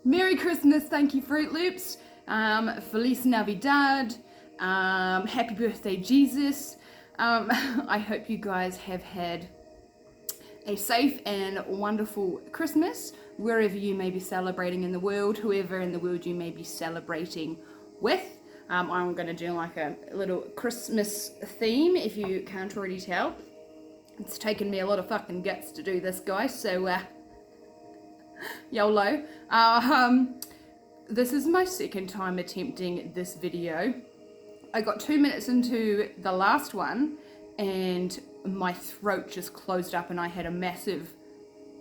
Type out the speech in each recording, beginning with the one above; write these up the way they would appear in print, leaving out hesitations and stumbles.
Merry Christmas, thank you, Fruit Loops. Feliz Navidad. Happy birthday, Jesus. I hope you guys have had a safe and wonderful Christmas, wherever you may be celebrating in the world, whoever in the world you may be celebrating with. I'm going to do like a little Christmas theme, if you can't already tell. It's taken me a lot of fucking guts to do this, guys, so YOLO. This is my second time attempting this video. I got 2 minutes into the last one and my throat just closed up and I had a massive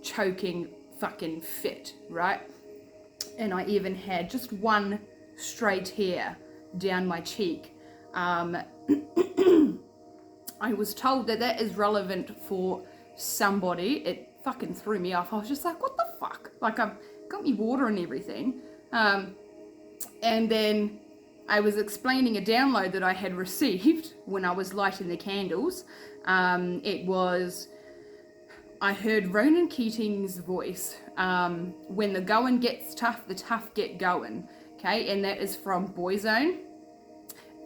choking fucking fit, right? And I even had just one straight hair down my cheek. I was told that that is relevant for somebody. It fucking threw me off. I was just like, what the fuck? Like, I've got me water and everything. And then I was explaining a download that I had received when I was lighting the candles. It was, I heard Ronan Keating's voice. When the going gets tough, the tough get going. Okay, and that is from Boyzone.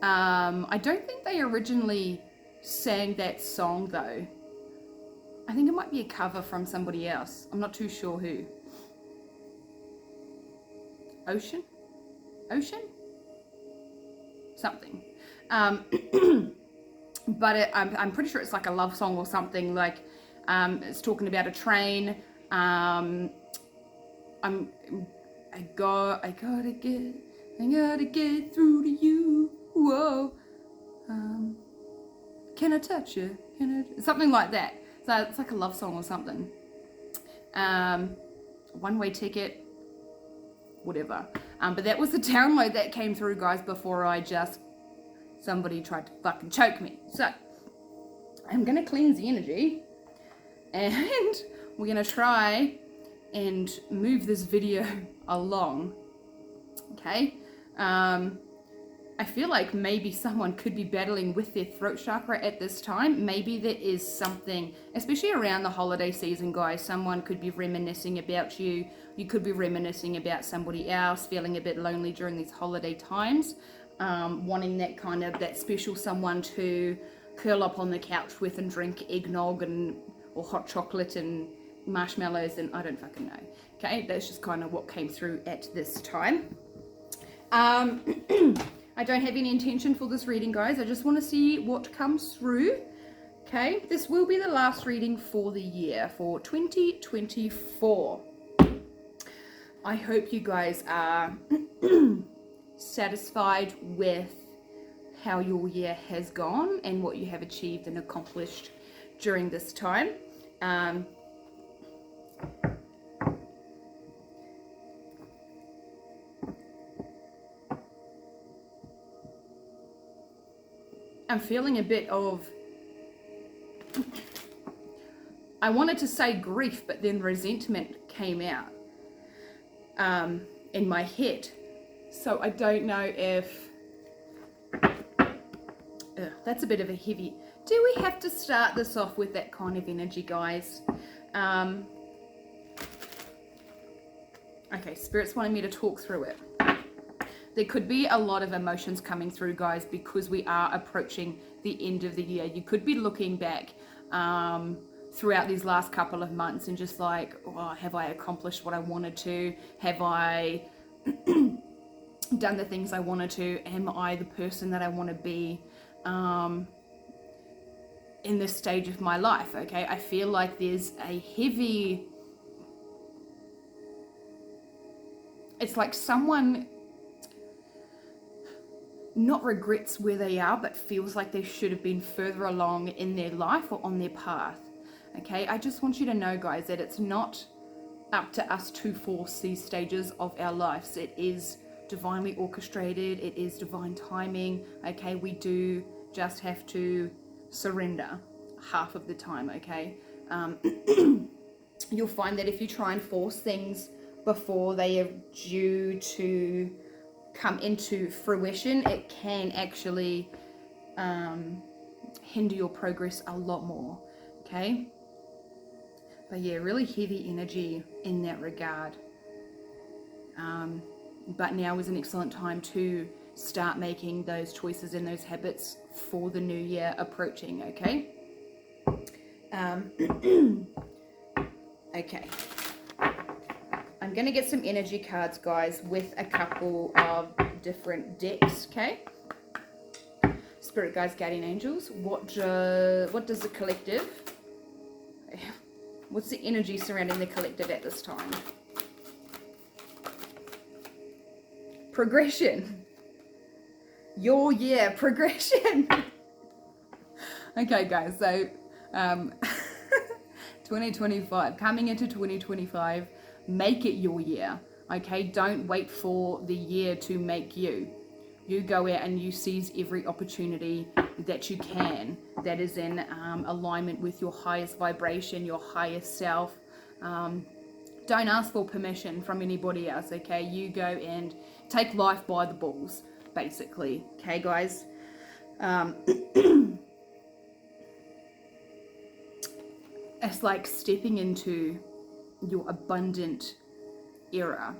I don't think they originally sang that song though. I think it might be a cover from somebody else. I'm not too sure who. Ocean? Something. But I'm pretty sure it's like a love song or something. Like it's talking about a train. I gotta get through to you. Whoa. Can I touch you? Something like that. So it's like a love song or something. One-way ticket, whatever. But that was the download that came through, guys, before somebody tried to fucking choke me. So I'm gonna cleanse the energy and we're gonna try and move this video along. Okay. I feel like maybe someone could be battling with their throat chakra at this time. Maybe there is something, especially around the holiday season, guys. Someone could be reminiscing about you. You could be reminiscing about somebody else, feeling a bit lonely during these holiday times, wanting that special someone to curl up on the couch with and drink eggnog or hot chocolate and marshmallows and I don't fucking know. Okay, that's just kind of what came through at this time. I don't have any intention for this reading, guys. I just want to see what comes through. Okay, this will be the last reading for the year, for 2024. I hope you guys are satisfied with how your year has gone and what you have achieved and accomplished during this time. I'm feeling a bit of, I wanted to say grief, but then resentment came out in my head. So I don't know if, that's a bit of a heavy, do we have to start this off with that kind of energy, guys? Okay, Spirit's wanting me to talk through it. There could be a lot of emotions coming through, guys, because we are approaching the end of the year. You could be looking back throughout these last couple of months and just like, oh, have I accomplished what I wanted to? Have I done the things I wanted to? Am I the person that I want to be in this stage of my life? Okay, I feel like there's a heavy, it's like someone not regrets where they are, but feels like they should have been further along in their life or on their path. Okay, I just want you to know, guys, that it's not up to us to force these stages of our lives. It is divinely orchestrated. It is divine timing. Okay, we do just have to surrender half of the time. Okay, you'll find that if you try and force things before they are due to come into fruition, it can actually hinder your progress a lot more. Okay, but yeah, really heavy energy in that regard. But now is an excellent time to start making those choices and those habits for the new year approaching, okay? Okay. I'm going to get some energy cards, guys, with a couple of different decks, okay? Spirit guides, guardian angels. What does the collective... What's the energy surrounding the collective at this time? Progression. Your year, progression. Okay, guys, so 2025, coming into 2025, make it your year, okay? Don't wait for the year to make you. You go out and you seize every opportunity that you can that is in alignment with your highest vibration, your highest self. Don't ask for permission from anybody else, okay? You go and take life by the balls, basically, okay, guys? It's like stepping into your abundant era.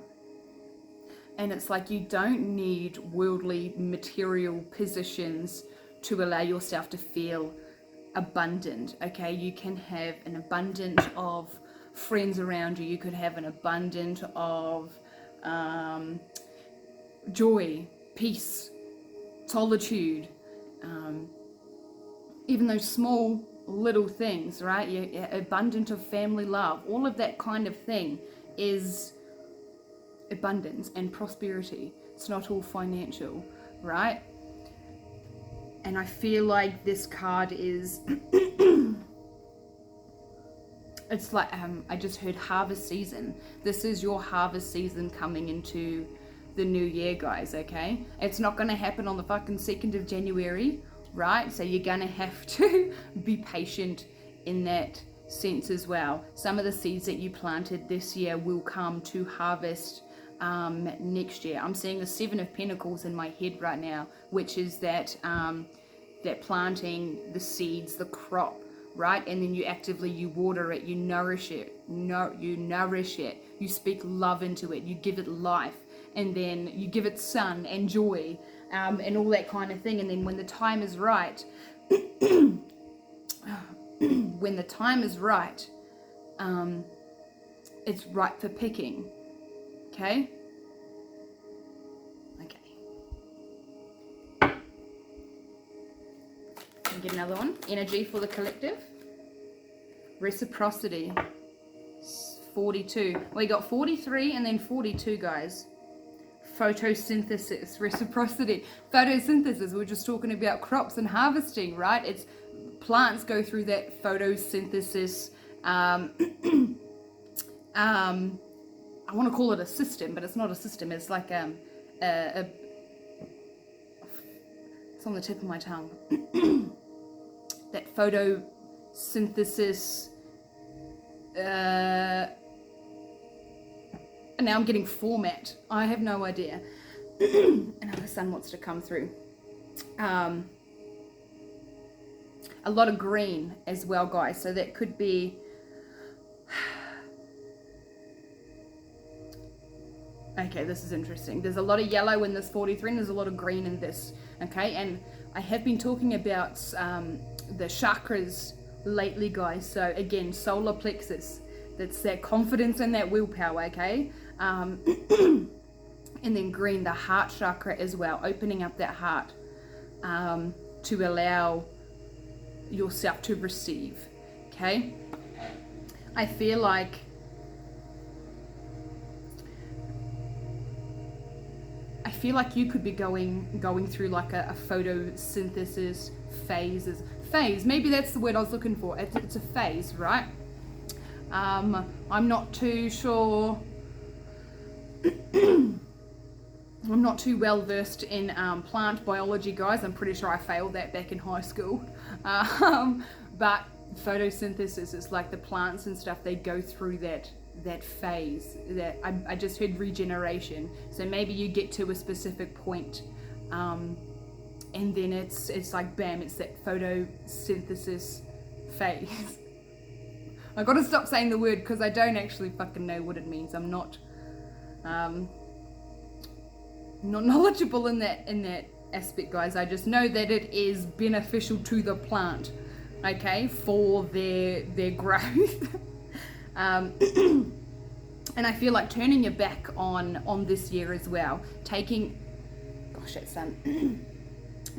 And it's like you don't need worldly material positions to allow yourself to feel abundant, okay? You can have an abundance of friends around you. You could have an abundance of joy, peace, solitude, even those small little things, right? You're abundant of family love. All of that kind of thing is abundance and prosperity. It's not all financial, right? And I feel like this card is it's like I just heard harvest season. This is your harvest season coming into the new year, guys, okay? It's not going to happen on the fucking 2nd of January, right? So you're going to have to be patient in that sense as well. Some of the seeds that you planted this year will come to harvest next year. I'm seeing the 7 of Pentacles in my head right now, which is that that planting the seeds, the crop, right? And then you water it, you nourish it, you speak love into it, you give it life, and then you give it sun and joy, and all that kind of thing. And then when the time is right, when the time is right, it's ripe for picking. Okay? Okay. Can get another one. Energy for the collective. Reciprocity. 42. We got 43 and then 42, guys. Photosynthesis. Reciprocity. Photosynthesis. We're just talking about crops and harvesting, right? It's plants go through that photosynthesis. I want to call it a system, but it's not a system. It's like it's on the tip of my tongue. That photosynthesis. And now I'm getting format. I have no idea. And now the sun wants to come through. A lot of green as well, guys. So that could be... Okay, this is interesting. There's a lot of yellow in this 43 and there's a lot of green in this. Okay, and I have been talking about the chakras lately, guys. So again, solar plexus. That's that confidence and that willpower, okay? And then green, the heart chakra as well. Opening up that heart to allow yourself to receive, okay? I feel like you could be going through like a photosynthesis phase. Maybe that's the word I was looking for. It's a phase, right? I'm not too sure. I'm not too well versed in plant biology, guys. I'm pretty sure I failed that back in high school. But photosynthesis is like the plants and stuff, they go through that phase. That I just heard regeneration. So maybe you get to a specific point, and then it's like bam, it's that photosynthesis phase. I gotta stop saying the word because I don't actually fucking know what it means. I'm not not knowledgeable in that aspect, guys. I just know that it is beneficial to the plant, okay, for their growth. And I feel like turning your back on this year as well, taking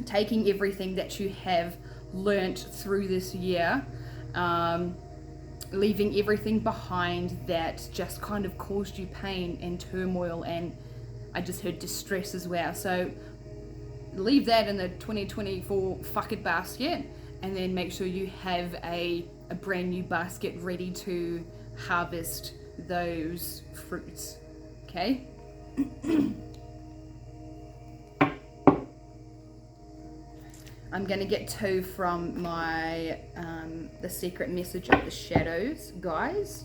taking everything that you have learnt through this year, leaving everything behind that just kind of caused you pain and turmoil, and I just heard distress as well. So leave that in the 2024 fuck it basket, and then make sure you have a brand new basket ready to harvest those fruits, okay? I'm going to get 2 from my The Secret Message of the Shadows, guys.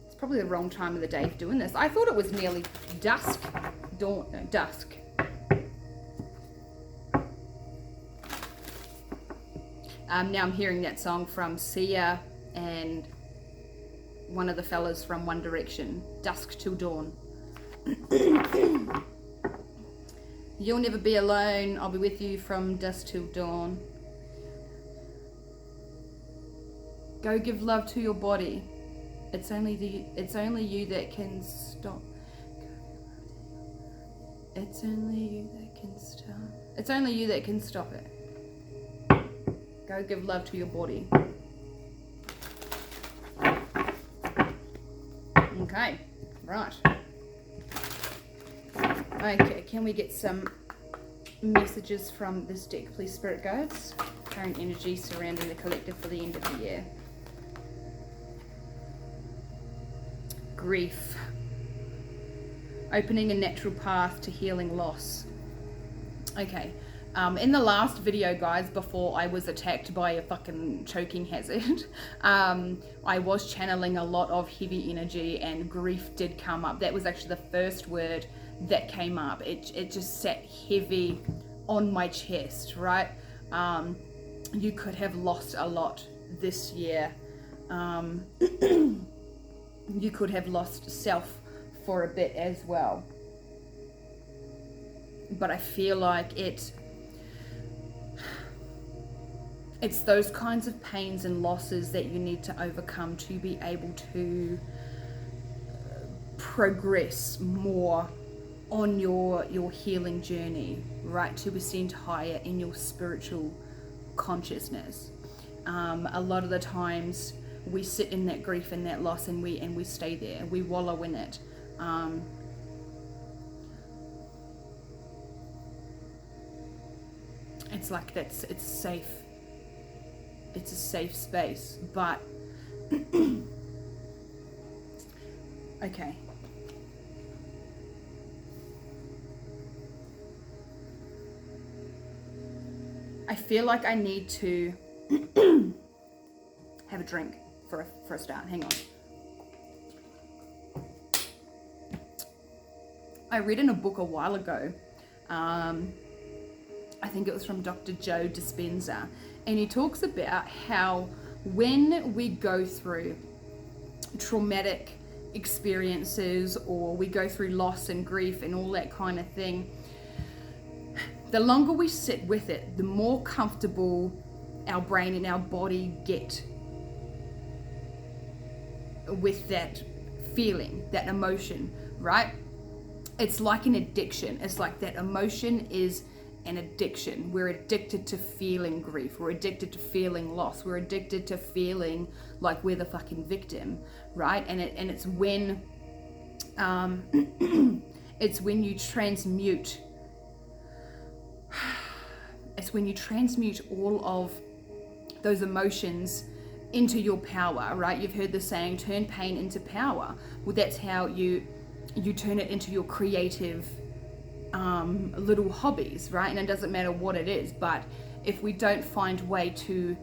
It's probably the wrong time of the day for doing this. I thought it was nearly dusk. Dusk. Now I'm hearing that song from Sia and one of the fellas from One Direction, Dusk Till Dawn. You'll never be alone, I'll be with you from dusk till dawn. Go give love to your body. It's only you that can stop. It's only you that can stop. It's only you that can stop it. Go give love to your body. Okay, right. Okay, can we get some messages from this deck, please, Spirit Guides? Current energy surrounding the collective for the end of the year. Grief. Opening a natural path to healing loss. Okay. In the last video, guys, before I was attacked by a fucking choking hazard, I was channeling a lot of heavy energy, and grief did come up. That was actually the first word that came up. It just sat heavy on my chest, right? You could have lost a lot this year. You could have lost self for a bit as well. But I feel like it's those kinds of pains and losses that you need to overcome to be able to progress more on your healing journey, right? To ascend higher in your spiritual consciousness. A lot of the times we sit in that grief and that loss, and we stay there, we wallow in it. It's like it's safe. It's a safe space, but okay. I feel like I need to have a drink for a start. Hang on. I read in a book a while ago, I think it was from Dr. Joe Dispenza, and he talks about how when we go through traumatic experiences, or we go through loss and grief and all that kind of thing, the longer we sit with it, the more comfortable our brain and our body get with that feeling, that emotion, right? It's like an addiction. It's like that emotion is an addiction. We're addicted to feeling grief. We're addicted to feeling loss. We're addicted to feeling like we're the fucking victim, right? And it's when it's when you transmute. It's when you transmute all of those emotions into your power, right? You've heard the saying, turn pain into power. Well, that's how you turn it into your creative little hobbies, right? And it doesn't matter what it is, but if we don't find a way to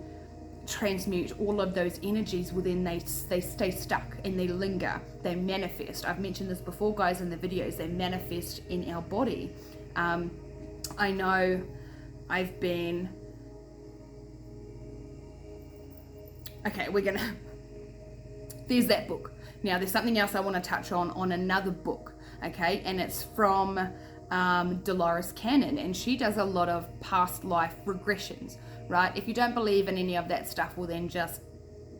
transmute all of those energies, well, then they stay stuck and they linger, they manifest. I've mentioned this before, guys, in the videos. They manifest in our body. I know I've been okay, there's that book. Now there's something else I want to touch on another book, okay, and it's from Dolores Cannon, and she does a lot of past life regressions, right? If you don't believe in any of that stuff, well then just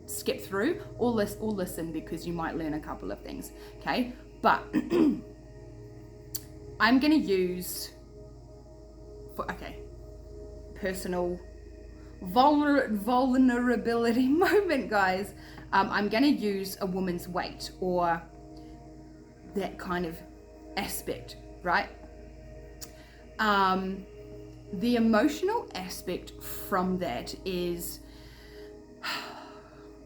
skip through or listen, because you might learn a couple of things, okay? But I'm going to use, personal vulnerability moment, guys. I'm going to use a woman's weight, or that kind of aspect, right? The emotional aspect from that is,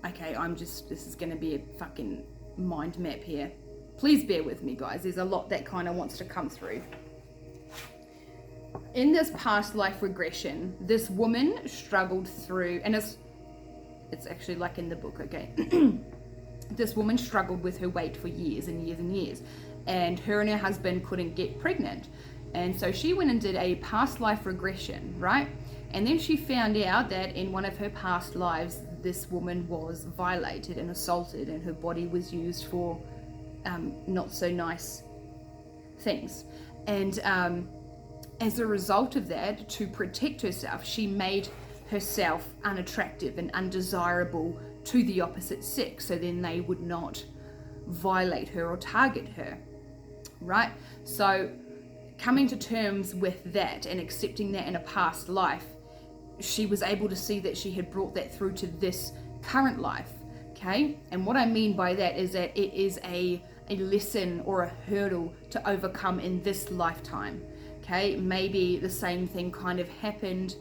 okay, this is going to be a fucking mind map here. Please bear with me, guys. There's a lot that kind of wants to come through. In this past life regression, this woman struggled through, and it's actually like in the book, okay? This woman struggled with her weight for years and years and years, and her husband couldn't get pregnant. And so she went and did a past life regression, right? And then she found out that in one of her past lives, this woman was violated and assaulted, and her body was used for not so nice things. And as a result of that, to protect herself, she made herself unattractive and undesirable to the opposite sex, so then they would not violate her or target her, right? So coming to terms with that and accepting that in a past life, she was able to see that she had brought that through to this current life, okay? And what I mean by that is that it is a lesson or a hurdle to overcome in this lifetime, okay? Maybe the same thing kind of happened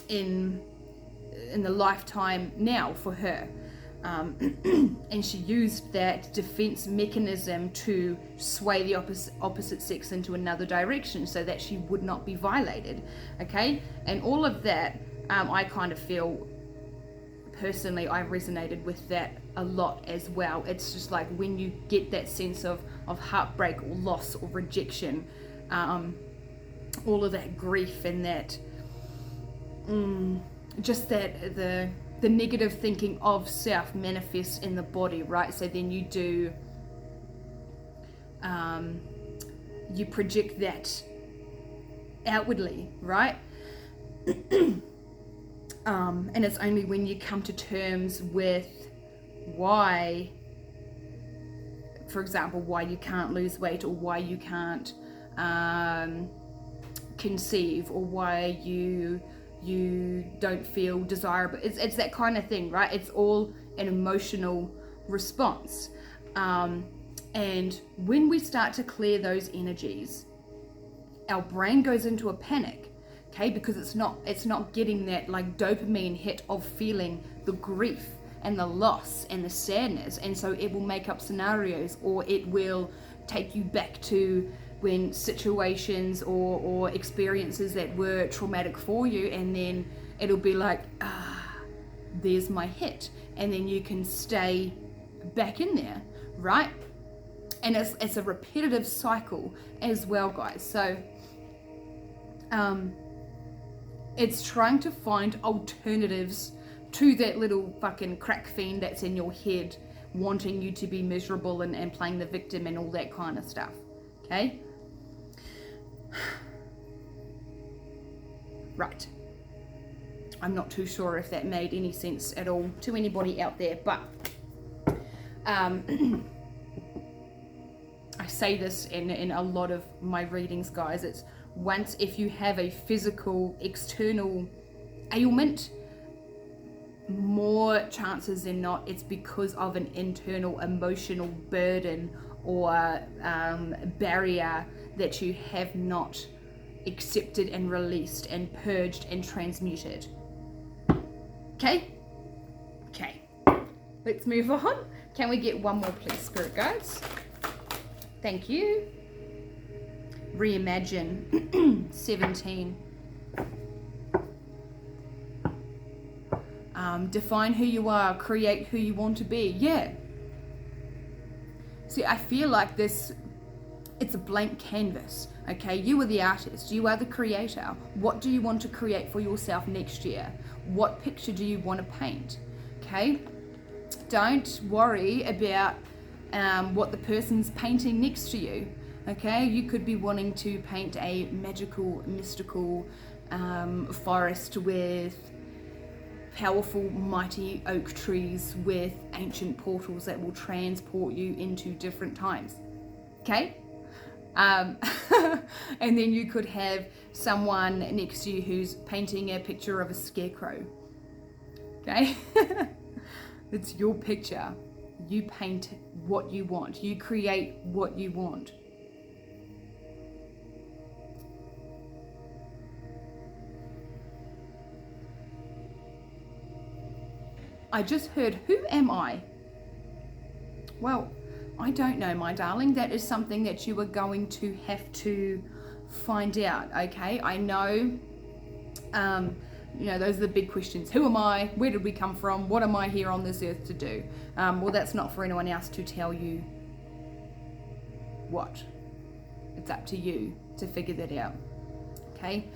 in the lifetime now for her. And she used that defense mechanism to sway the opposite sex into another direction so that she would not be violated, okay? And all of that, I kind of feel, personally, I resonated with that a lot as well. It's just like when you get that sense of heartbreak or loss or rejection, all of that grief and that, just that the negative thinking of self manifests in the body, right? So then you do, you project that outwardly, right? And it's only when you come to terms with why, for example, why you can't lose weight, or why you can't conceive, or why you don't feel desirable. It's that kind of thing, right? It's all an emotional response. And when we start to clear those energies, our brain goes into a panic, okay? Because it's not getting that like dopamine hit of feeling the grief and the loss and the sadness. And so it will make up scenarios, or it will take you back to when situations or experiences that were traumatic for you, and then it'll be like, there's my hit, and then you can stay back in there, right? And it's a repetitive cycle as well, guys. So it's trying to find alternatives to that little fucking crack fiend that's in your head wanting you to be miserable and playing the victim and all that kind of stuff, okay? Right. I'm not too sure if that made any sense at all to anybody out there, but I say this in a lot of my readings, guys. It's once, if you have a physical external ailment, more chances than not it's because of an internal emotional burden or barrier that you have not accepted and released and purged and transmuted. Okay, let's move on. Can we get one more, please, spirit guides? Thank you. Reimagine 17. Define who you are, create who you want to be. Yeah. See, I feel like this It's a blank canvas, okay? You are the artist, you are the creator. What do you want to create for yourself next year? What picture do you want to paint, okay? Don't worry about what the person's painting next to you, okay? You could be wanting to paint a magical, mystical forest with powerful, mighty oak trees with ancient portals that will transport you into different times, okay? And then you could have someone next to you who's painting a picture of a scarecrow, okay? It's your picture. You paint what you want. You create what you want. I just heard, who am I? Well, I don't know, my darling. That is something that you are going to have to find out, okay? I know, you know, those are the big questions. Who am I? Where did we come from? What am I here on this earth to do? Well, that's not for anyone else to tell you what. It's up to you to figure that out, okay?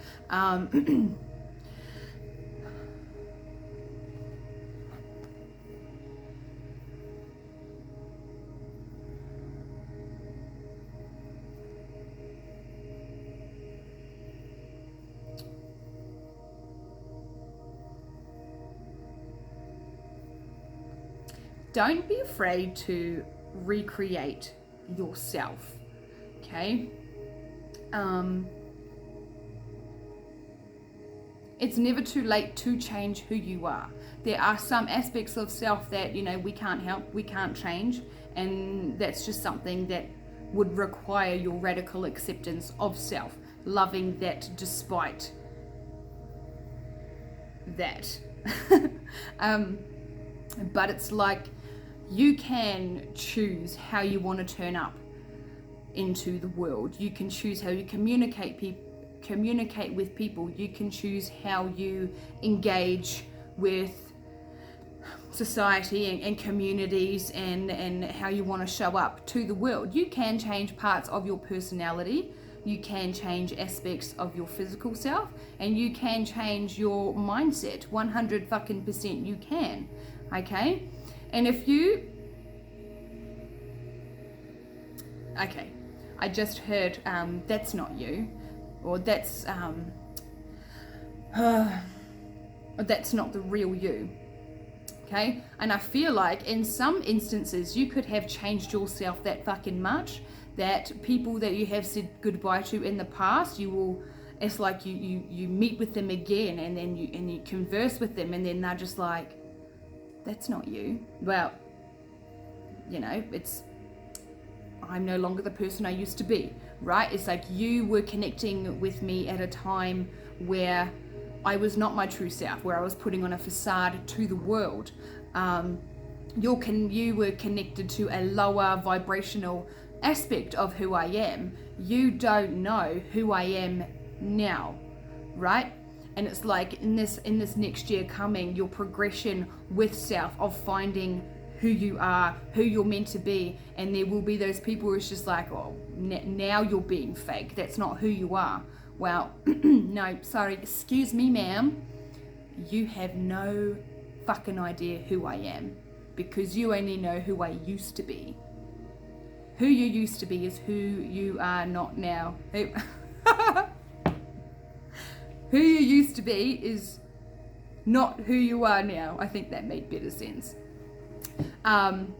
Don't be afraid to recreate yourself, okay? It's never too late to change who you are. There are some aspects of self that, you know, we can't help, we can't change, and that's just something that would require your radical acceptance of self, loving that despite that. But it's like, you can choose how you want to turn up into the world. You can choose how you communicate with people. You can choose how you engage with society and communities, and how you want to show up to the world. You can change parts of your personality. You can change aspects of your physical self, and you can change your mindset. 100% you can, okay? And if you, okay, I just heard that's not you, or that's not the real you, okay? And I feel like in some instances you could have changed yourself that fucking much that people that you have said goodbye to in the past, you will, it's like you meet with them again, and then you converse with them, and then they're just like, that's not you. Well, you know, it's, I'm no longer the person I used to be, right? It's like you were connecting with me at a time where I was not my true self, where I was putting on a facade to the world. You were connected to a lower vibrational aspect of who I am. You don't know who I am now, right? And it's like in this next year coming, your progression with self of finding who you are, who you're meant to be, and there will be those people who it's just like, oh, now you're being fake. That's not who you are. Well, no, sorry, excuse me, ma'am. You have no fucking idea who I am, because you only know who I used to be. Who you used to be is who you are not now. Who you used to be is not who you are now. I think that made better sense. And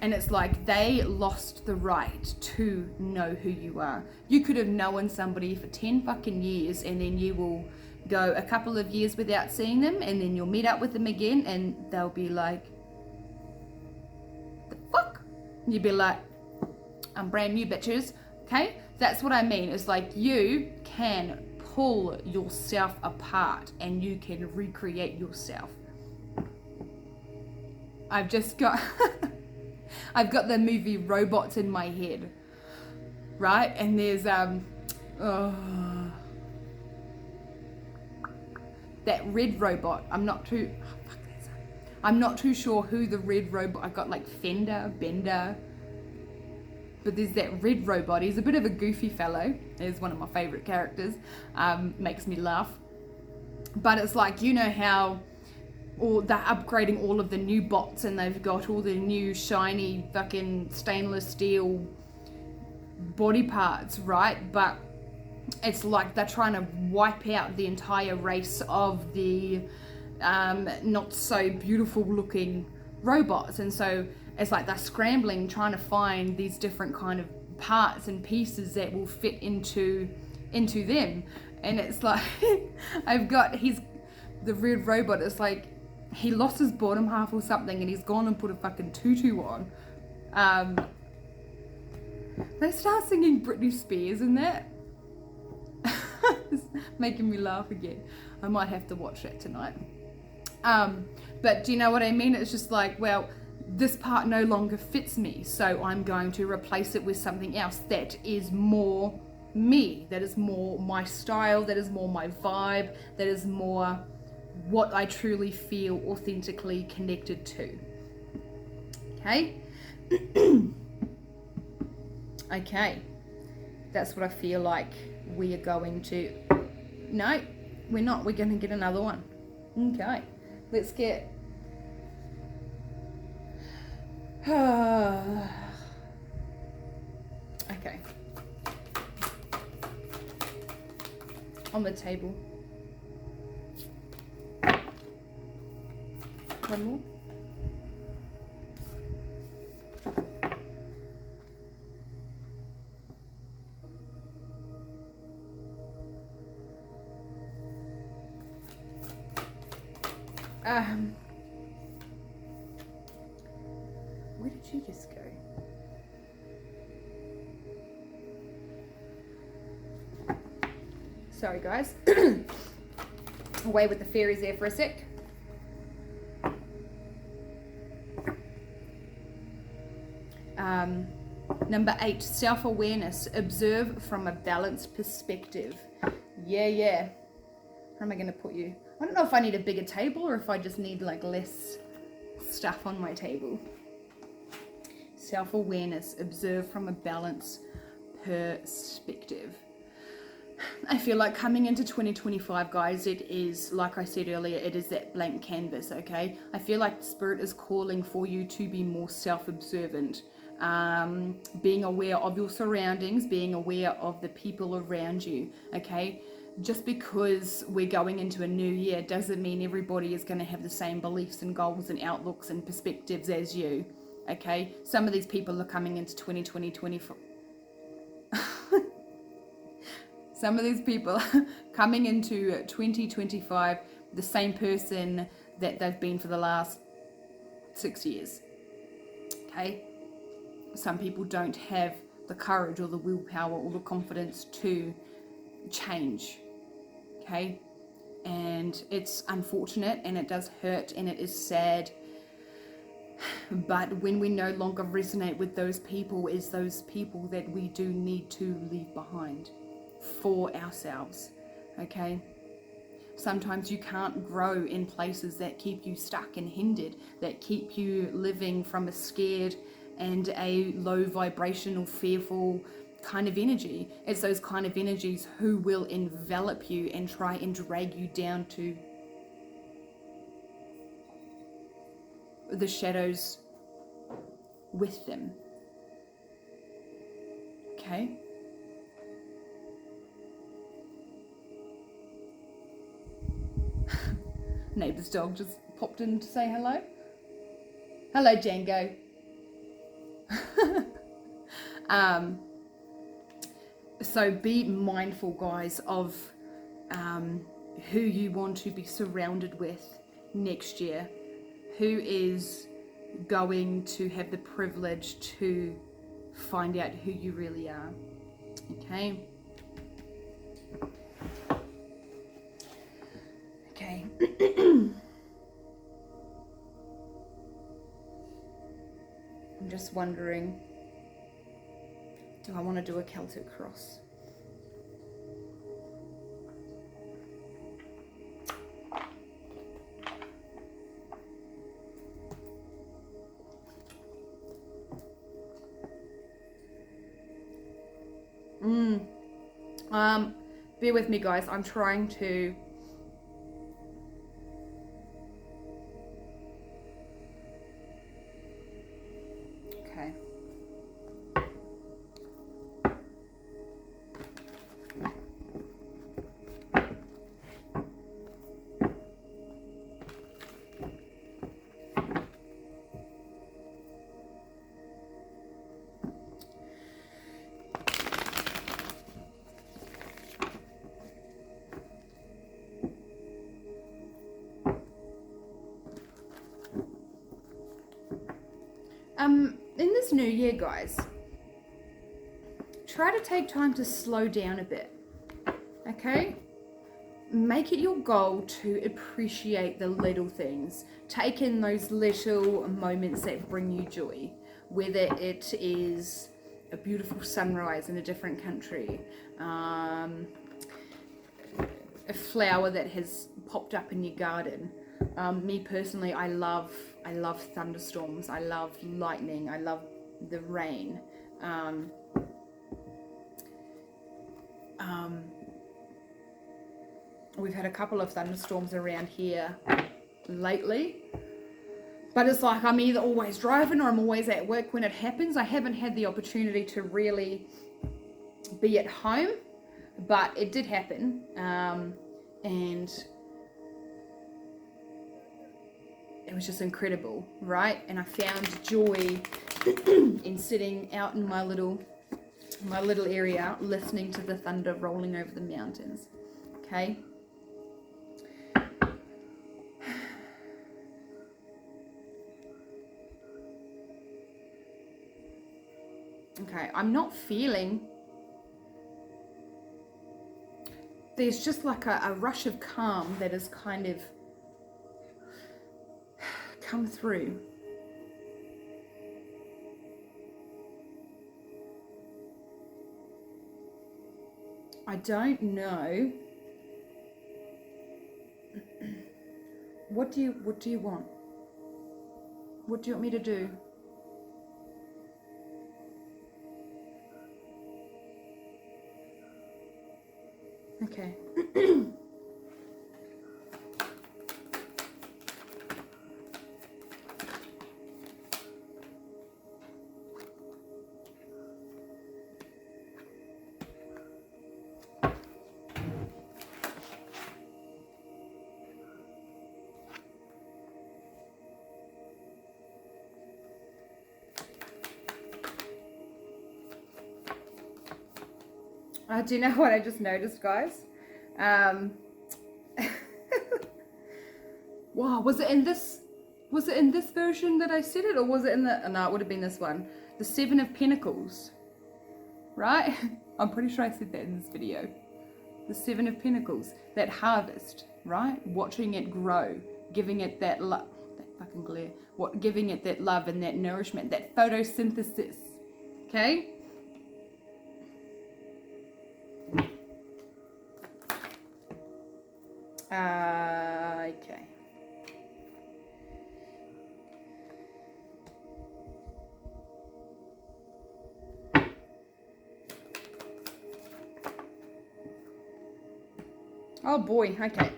it's like they lost the right to know who you are. You could have known somebody for 10 fucking years, and then you will go a couple of years without seeing them, and then you'll meet up with them again, and they'll be like, the fuck? And you'd be like, I'm brand new, bitches. Okay? That's what I mean. It's like you can pull yourself apart and you can recreate yourself. I've just got I've got the movie Robots in my head, right? And there's that red robot. I'm not too sure who the red robot. I got like Bender. But there's that red robot. He's a bit of a goofy fellow. He's one of my favorite characters. Makes me laugh. But it's like, you know how they're upgrading all of the new bots and they've got all the new shiny fucking stainless steel body parts, right? But it's like they're trying to wipe out the entire race of the not so beautiful looking robots, and so it's like they're scrambling trying to find these different kind of parts and pieces that will fit into them. And it's like I've got the red robot, it's like he lost his bottom half or something and he's gone and put a fucking tutu on. They start singing Britney Spears in that. It's making me laugh again. I might have to watch that tonight. But do you know what I mean? It's just like, well, this part no longer fits me, so I'm going to replace it with something else that is more me, that is more my style, that is more my vibe, that is more what I truly feel authentically connected to. Okay? Okay. That's what I feel like we are going to... No, we're not. We're going to get another one. Okay. Let's get... Okay. On the table. One more. Where did you just go? Sorry guys. Away with the fairies there for a sec. Number 8, self-awareness. Observe from a balanced perspective. Yeah. Where am I going to put you? I don't know if I need a bigger table or if I just need like less stuff on my table. Self-awareness. Observe from a balanced perspective. I feel like coming into 2025, guys, it is, like I said earlier, it is that blank canvas, okay? I feel like Spirit is calling for you to be more self-observant. Being aware of your surroundings, being aware of the people around you, okay? Just because we're going into a new year doesn't mean everybody is going to have the same beliefs and goals and outlooks and perspectives as you, okay? Some of these people are coming into 2024. Some of these people coming into 2025 the same person that they've been for the last 6 years, okay? Some people don't have the courage or the willpower or the confidence to change, okay? And it's unfortunate and it does hurt and it is sad. But when we no longer resonate with those people, is those people that we do need to leave behind for ourselves, okay? Sometimes you can't grow in places that keep you stuck and hindered, that keep you living from a scared and a low vibrational, fearful kind of energy. It's those kind of energies who will envelop you and try and drag you down to the shadows with them, okay? Neighbour's dog just popped in to say hello. Hello, Django. So be mindful, guys, of who you want to be surrounded with next year. Who is going to have the privilege to find out who you really are. Okay? Okay. I'm just wondering, do I want to do a Celtic cross? Bear with me, guys. I'm trying to... Okay. In this new year, guys, try to take time to slow down a bit, okay? Make it your goal to appreciate the little things. Take in those little moments that bring you joy, whether it is a beautiful sunrise in a different country, a flower that has popped up in your garden. Me personally, I love thunderstorms. I love lightning. I love the rain. We've had a couple of thunderstorms around here lately, but it's like I'm either always driving or I'm always at work when it happens. I haven't had the opportunity to really be at home, but it did happen, and it was just incredible, right? And I found joy in sitting out in my little area, listening to the thunder rolling over the mountains. Okay. Okay, I'm not feeling... There's just like a rush of calm that has kind of come through. I don't know. What do you want? What do you want me to do? Okay. Do you know what I just noticed, guys? Wow, was it in this version that I said it, or was it in the... No, it would have been this one. The Seven of Pentacles, right? I'm pretty sure I said that in this video. The Seven of Pentacles, that harvest, right? Watching it grow, giving it that love, that fucking glare, giving it that love and that nourishment, that photosynthesis, okay? Okay. Oh boy, okay.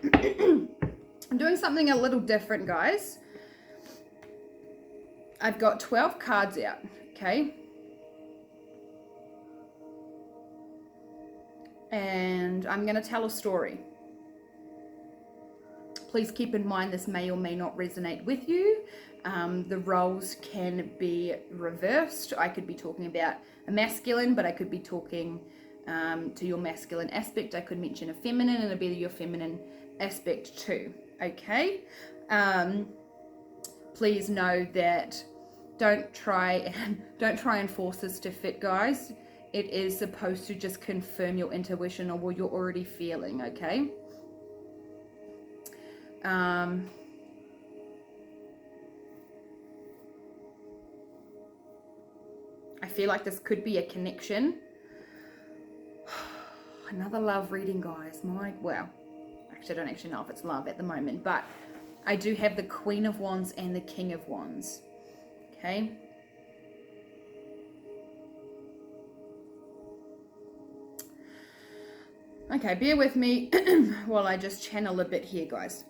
I'm doing something a little different, guys. I've got 12 cards out, okay? And I'm going to tell a story. Please keep in mind this may or may not resonate with you. The roles can be reversed. I could be talking about a masculine, but I could be talking to your masculine aspect. I could mention a feminine, and it'll be your feminine aspect too. Okay? Please know that don't try and force this to fit, guys. It is supposed to just confirm your intuition or what you're already feeling. Okay? I feel like this could be a connection. Another love reading, guys. Well, actually, I don't actually know if it's love at the moment, but I do have the Queen of Wands and the King of Wands. Okay. Okay, bear with me while I just channel a bit here, guys.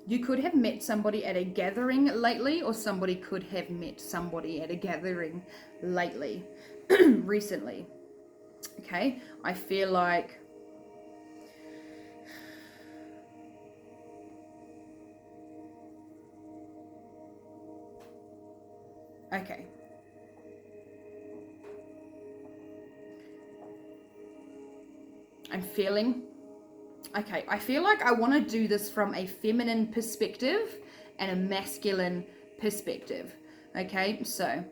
You could have met somebody at a gathering lately, or somebody could have met somebody at a gathering lately, recently. Okay, I feel like okay. I'm feeling okay. I feel like I want to do this from a feminine perspective and a masculine perspective. Okay, so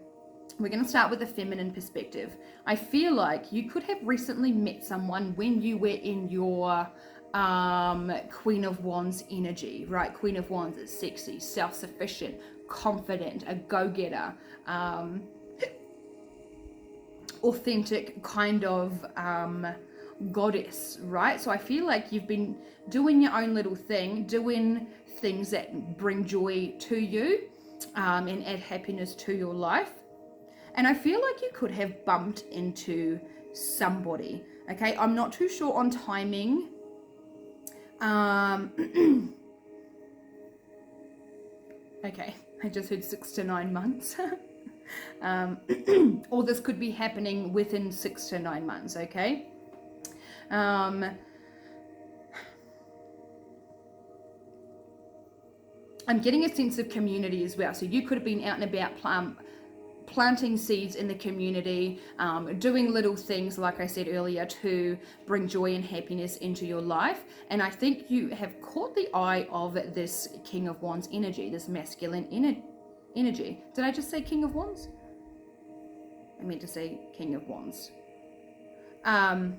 we're going to start with the feminine perspective. I feel like you could have recently met someone when you were in your Queen of Wands energy, right? Queen of Wands is sexy, self-sufficient, confident, a go-getter, authentic kind of goddess, right? So I feel like you've been doing your own little thing, doing things that bring joy to you and add happiness to your life. And I feel like you could have bumped into somebody. Okay, I'm not too sure on timing. Okay, I just heard 6 to 9 months. Or this could be happening within 6 to 9 months, okay? I'm getting a sense of community as well. So you could have been out and about planting seeds in the community, doing little things, like I said earlier, to bring joy and happiness into your life. And I think you have caught the eye of this King of Wands energy, this masculine energy. Did I just say King of Wands? I meant to say King of Wands. And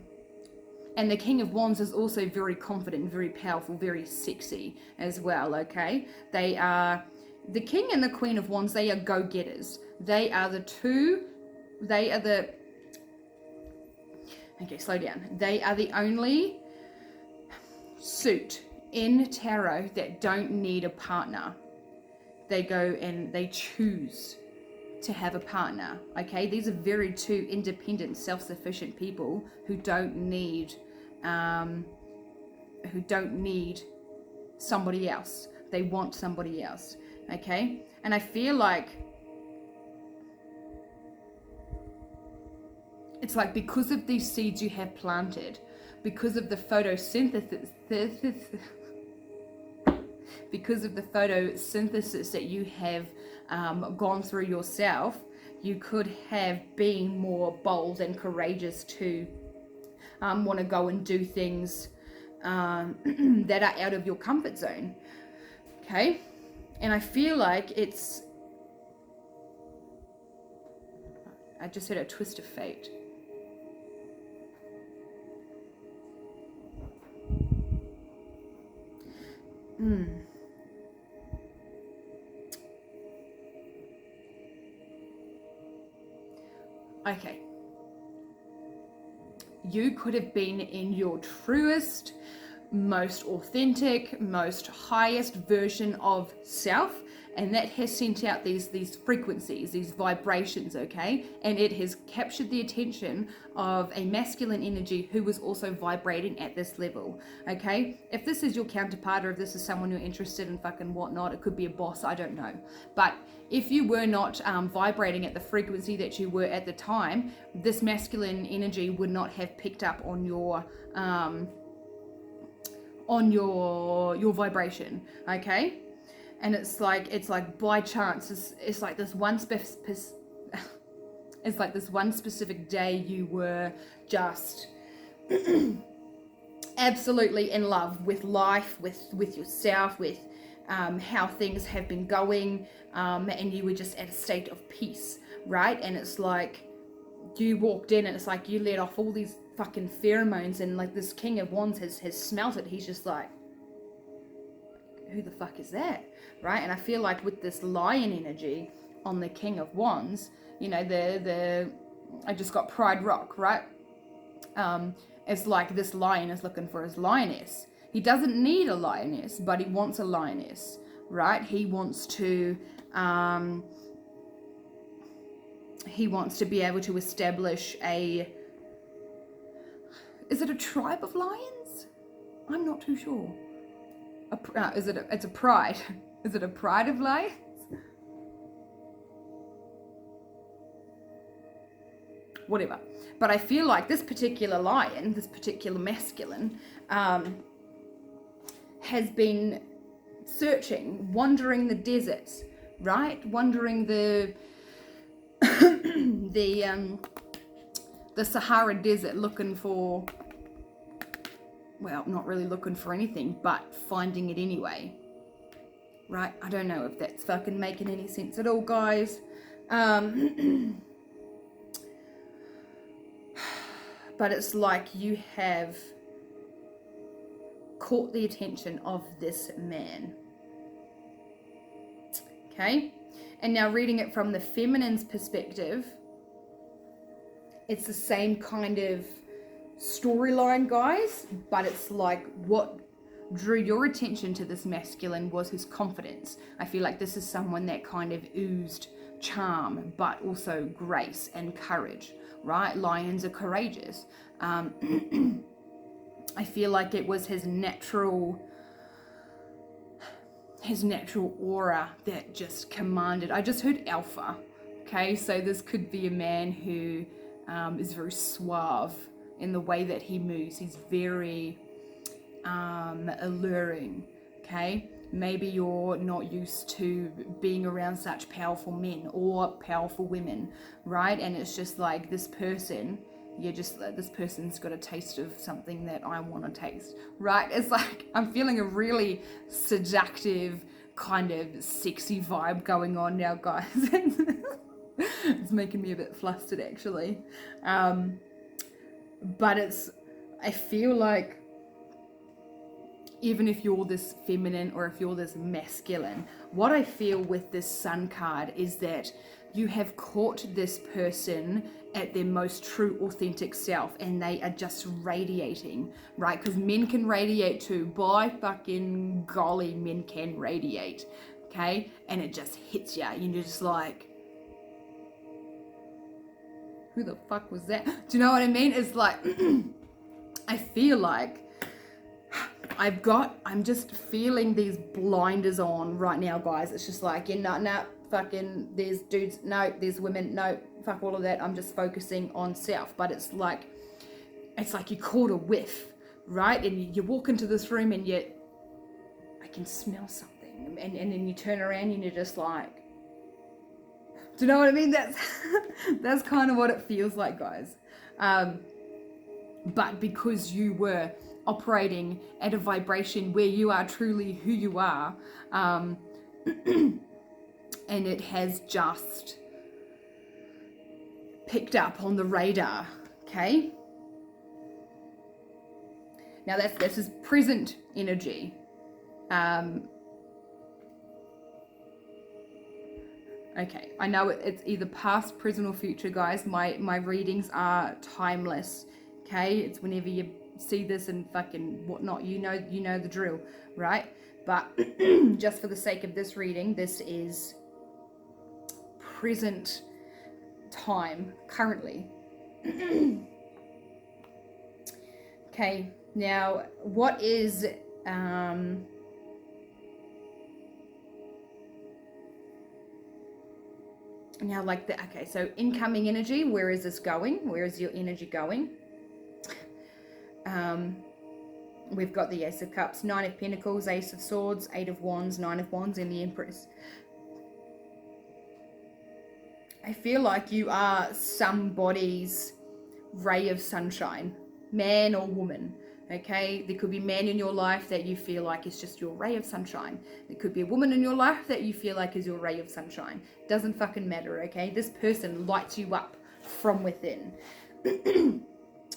the King of Wands is also very confident, very powerful, very sexy as well, okay? They are, the King and the Queen of Wands, they are go-getters. They are okay, slow down. They are the only suit in tarot that don't need a partner. They go and they choose to have a partner, okay? These are very two independent, self-sufficient people who don't need somebody else. They want somebody else, okay? And I feel like it's like, because of these seeds you have planted, because of the photosynthesis that you have gone through yourself, you could have been more bold and courageous to want to go and do things that are out of your comfort zone, okay? And I feel like I just had a twist of fate. Okay. You could have been in your truest, most authentic, most highest version of self, and that has sent out these frequencies, these vibrations, okay? And it has captured the attention of a masculine energy who was also vibrating at this level, okay? If this is your counterpart, or if this is someone you're interested in fucking whatnot, it could be a boss, I don't know. But if you were not vibrating at the frequency that you were at the time, this masculine energy would not have picked up on your vibration, okay? And it's like by chance, it's like this one it's like this one specific day you were just absolutely in love with life, with yourself, with how things have been going, and you were just at a state of peace, right? And it's like you walked in and it's like you let off all these fucking pheromones, and like this King of Wands has smelt it. He's just like, who the fuck is that, right? And I feel like with this lion energy on the King of Wands, you know, I just got Pride Rock, right? It's like this lion is looking for his lioness. He doesn't need a lioness, but he wants a lioness, right? He wants to be able to establish is it a tribe of lions? I'm not too sure. It's a pride. Is it a pride of lions? Whatever. But I feel like this particular lion, this particular masculine, has been searching, wandering the deserts, right? Wandering the Sahara Desert, looking for, well, not really looking for anything, but finding it anyway, right? I don't know if that's fucking making any sense at all, guys. But it's like you have caught the attention of this man. Okay? And now reading it from the feminine's perspective, it's the same kind of storyline, guys, but it's like what drew your attention to this masculine was his confidence. I feel like this is someone that kind of oozed charm, but also grace and courage, right? Lions are courageous. I feel like it was his natural aura that just commanded. I just heard alpha. Okay, so this could be a man who is very suave in the way that he moves. He's very alluring. Okay, maybe you're not used to being around such powerful men or powerful women, right? And it's just like this person, this person's got a taste of something that I want to taste, right? It's like I'm feeling a really seductive kind of sexy vibe going on now, guys. It's making me a bit flustered, actually. But I feel like even if you're this feminine or if you're this masculine, what I feel with this Sun card is that you have caught this person at their most true, authentic self, and they are just radiating, right? Because men can radiate too. By fucking golly, men can radiate, okay? And it just hits you. You're just like, who the fuck was that? Do you know what I mean? It's like, I feel like I'm just feeling these blinders on right now, guys. It's just like, fucking, there's dudes, no, there's women, no, fuck all of that. I'm just focusing on self. But it's like you caught a whiff, right? And you walk into this room and I can smell something. And then you turn around and you're just like, do you know what I mean? That's kind of what it feels like, guys. But because you were operating at a vibration where you are truly who you are, and it has just picked up on the radar, okay? Now this is present energy. Okay, I know it's either past, present, or future, guys. My readings are timeless, okay? It's whenever you see this and fucking whatnot, you know the drill, right? But just for the sake of this reading, this is present time, currently. Okay, now what is now like the, okay, so incoming energy, where is this going? Where is your energy going? We've got the Ace of Cups, Nine of Pentacles, Ace of Swords, Eight of Wands, Nine of Wands, and the Empress. I feel like you are somebody's ray of sunshine, man or woman, okay? There could be a man in your life that you feel like is just your ray of sunshine. There could be a woman in your life that you feel like is your ray of sunshine. Doesn't fucking matter, okay? This person lights you up from within.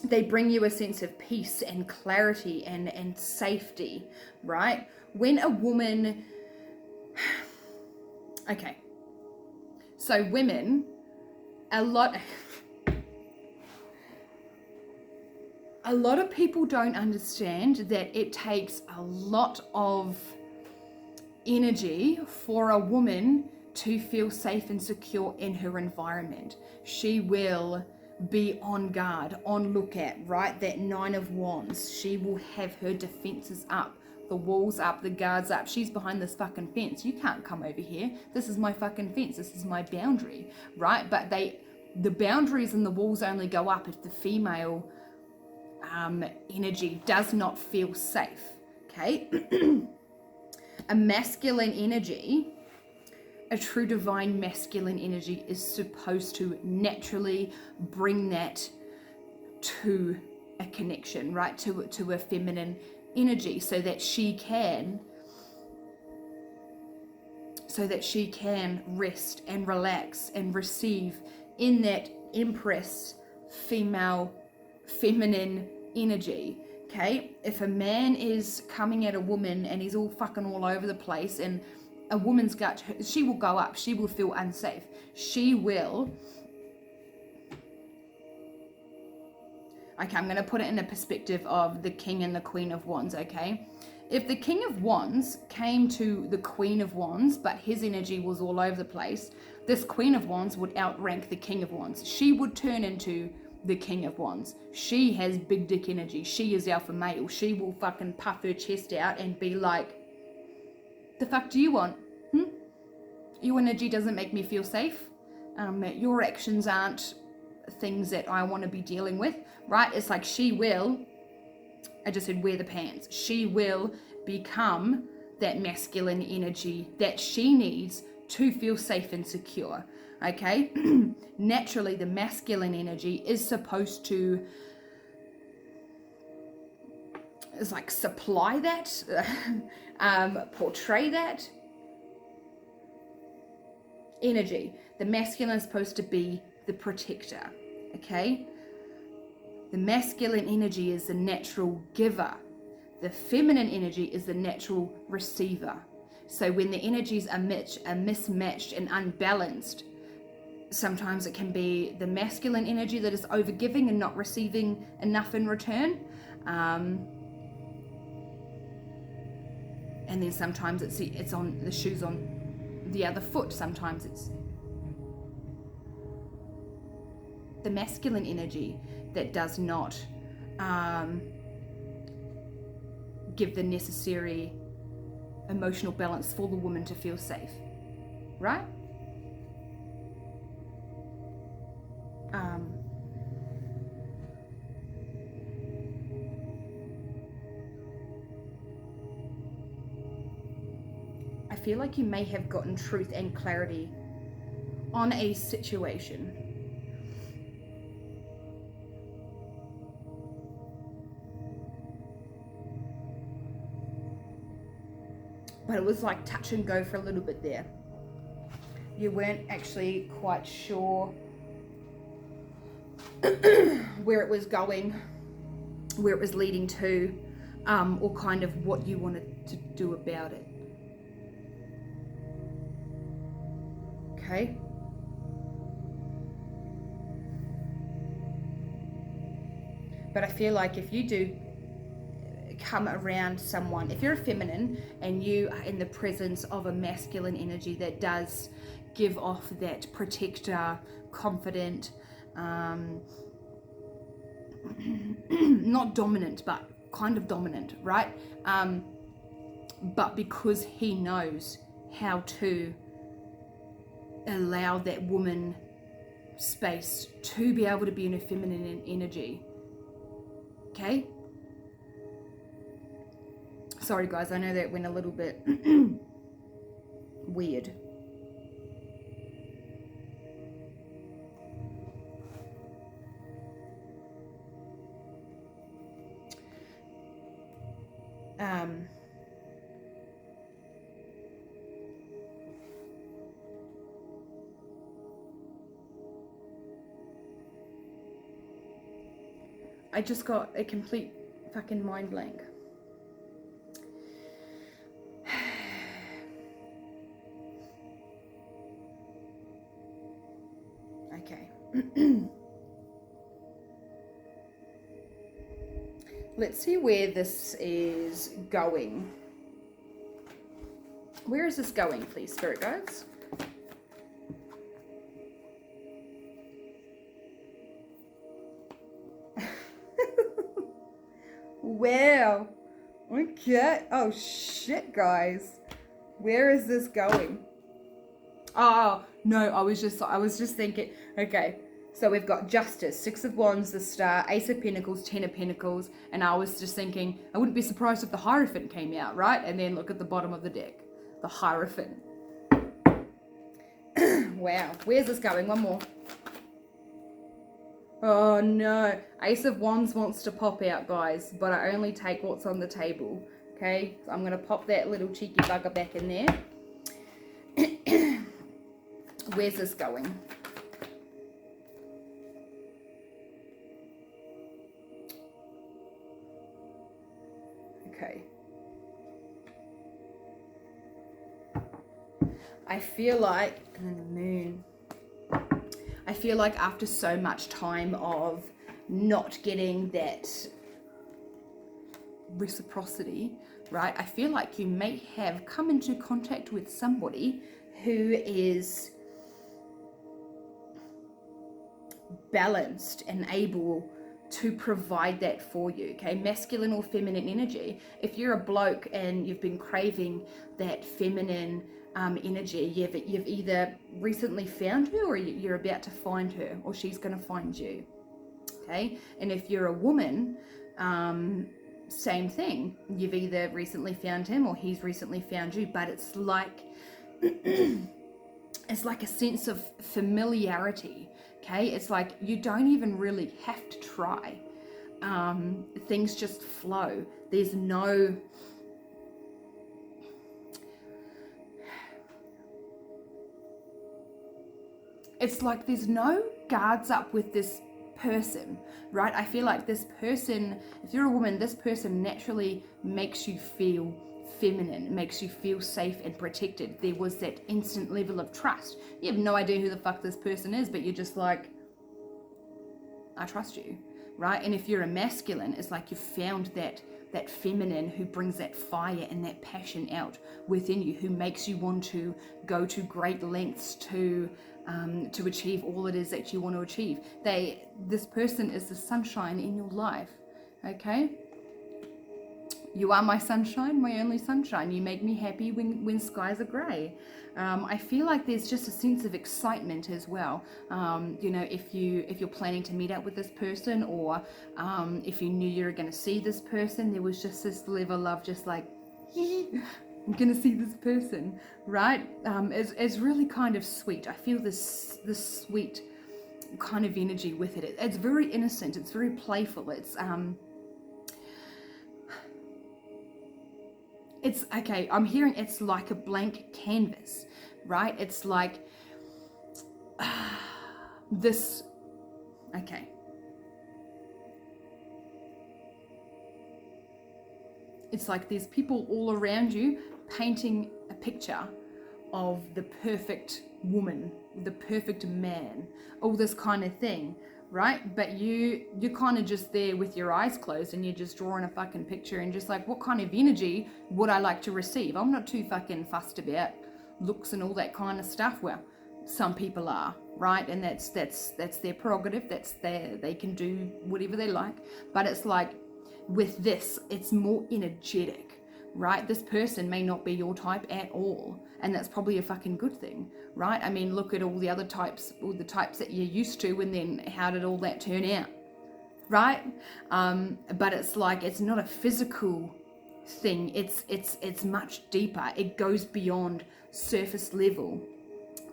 They bring you a sense of peace and clarity and safety, right? When a woman... Okay. So women, a lot... a lot of people don't understand that it takes a lot of energy for a woman to feel safe and secure in her environment. She will be on guard, on lookout, right? That 9 of Wands. She will have her defenses up, the walls up, the guards up. She's behind this fucking fence. You can't come over here. This is my fucking fence. This is my boundary, right? But the boundaries and the walls only go up if the female energy does not feel safe, okay? A masculine energy, a true divine masculine energy is supposed to naturally bring that to a connection, right? To a feminine energy so that she can rest and relax and receive in that Empress feminine energy. Okay, if a man is coming at a woman and he's all fucking all over the place, and a woman's gut, she will go up, she will feel unsafe, she will, okay, I'm going to put it in the perspective of the King and the Queen of Wands, okay? If the King of Wands came to the Queen of Wands, but his energy was all over the place, this Queen of Wands would outrank the King of Wands. She would turn into the King of Wands. She has big dick energy. She is alpha male. She will fucking puff her chest out and be like, the fuck do you want? Your energy doesn't make me feel safe. Your actions aren't things that I want to be dealing with, right? It's like she will, I just said wear the pants. She will become that masculine energy that she needs to feel safe and secure, okay? Naturally, the masculine energy is supposed to supply that, portray that energy. The masculine is supposed to be the protector, okay? The masculine energy is the natural giver. The feminine energy is the natural receiver. So when the energies are mismatched and unbalanced, sometimes it can be the masculine energy that is overgiving and not receiving enough in return. And then sometimes it's on the shoes on the other foot. Sometimes it's the masculine energy that does not give the necessary emotional balance for the woman to feel safe, right? I feel like you may have gotten truth and clarity on a situation. But it was like touch and go for a little bit there. You weren't actually quite sure where it was going, where it was leading to, or kind of what you wanted to do about it. Okay? But I feel like if you do come around someone, if you're a feminine and you are in the presence of a masculine energy that does give off that protector, confident, not dominant, but kind of dominant, right? But because he knows how to allow that woman space to be able to be in a feminine energy, okay? Sorry guys, I know that went a little bit weird. I just got a complete fucking mind blank. Okay. Let's see where this is going. Where is this going, please, spirit guides? Wow. Okay. Oh shit, guys. Where is this going? Oh no, I was just thinking. Okay, so we've got Justice, Six of Wands, the Star, Ace of Pentacles, Ten of Pentacles, and I was just thinking I wouldn't be surprised if the Hierophant came out, right? And then look at the bottom of the deck, the Hierophant. Wow, where's this going? One more. Oh no, Ace of Wands wants to pop out, guys, but I only take what's on the table. Okay, so I'm gonna pop that little cheeky bugger back in there. Where's this going? Okay. I feel like, and the moon. I feel like after so much time of not getting that reciprocity, right? I feel like you may have come into contact with somebody who is balanced and able to provide that for you, okay? Masculine or feminine energy. If you're a bloke and you've been craving that feminine energy, you've either recently found her or you're about to find her, or she's going to find you, okay? And if you're a woman, same thing. You've either recently found him or he's recently found you, but it's like it's like a sense of familiarity, okay? It's like you don't even really have to try. Things just flow. There's no it's like there's no guards up with this person, right? I feel like this person, if you're a woman, this person naturally makes you feel feminine, makes you feel safe and protected. There was that instant level of trust. You have no idea who the fuck this person is, but you're just like, I trust you, right? And if you're a masculine, it's like you've found that feminine who brings that fire and that passion out within you, who makes you want to go to great lengths to achieve all it is that you want to achieve. This person is the sunshine in your life, okay? You are my sunshine, my only sunshine. You make me happy when skies are grey. I feel like there's just a sense of excitement as well. You know, if you're planning to meet up with this person, or if you knew you were going to see this person, there was just this level of just like, I'm going to see this person, right? It's really kind of sweet. I feel this sweet kind of energy with it. It's very innocent. It's very playful. It's okay, I'm hearing it's like a blank canvas, right? It's like this, okay. It's like there's people all around you painting a picture of the perfect woman, the perfect man, all this kind of thing, right? But you're kind of just there with your eyes closed and you're just drawing a fucking picture and just like, what kind of energy would I like to receive? I'm not too fucking fussed about looks and all that kind of stuff. Well, some people are, right? And that's their prerogative. They can do whatever they like. But it's like with this, it's more energetic, right? This person may not be your type at all, and that's probably a fucking good thing, right? I mean, look at all the other types, all the types that you're used to, and then how did all that turn out, right? But it's like, it's not a physical thing. It's much deeper. It goes beyond surface level,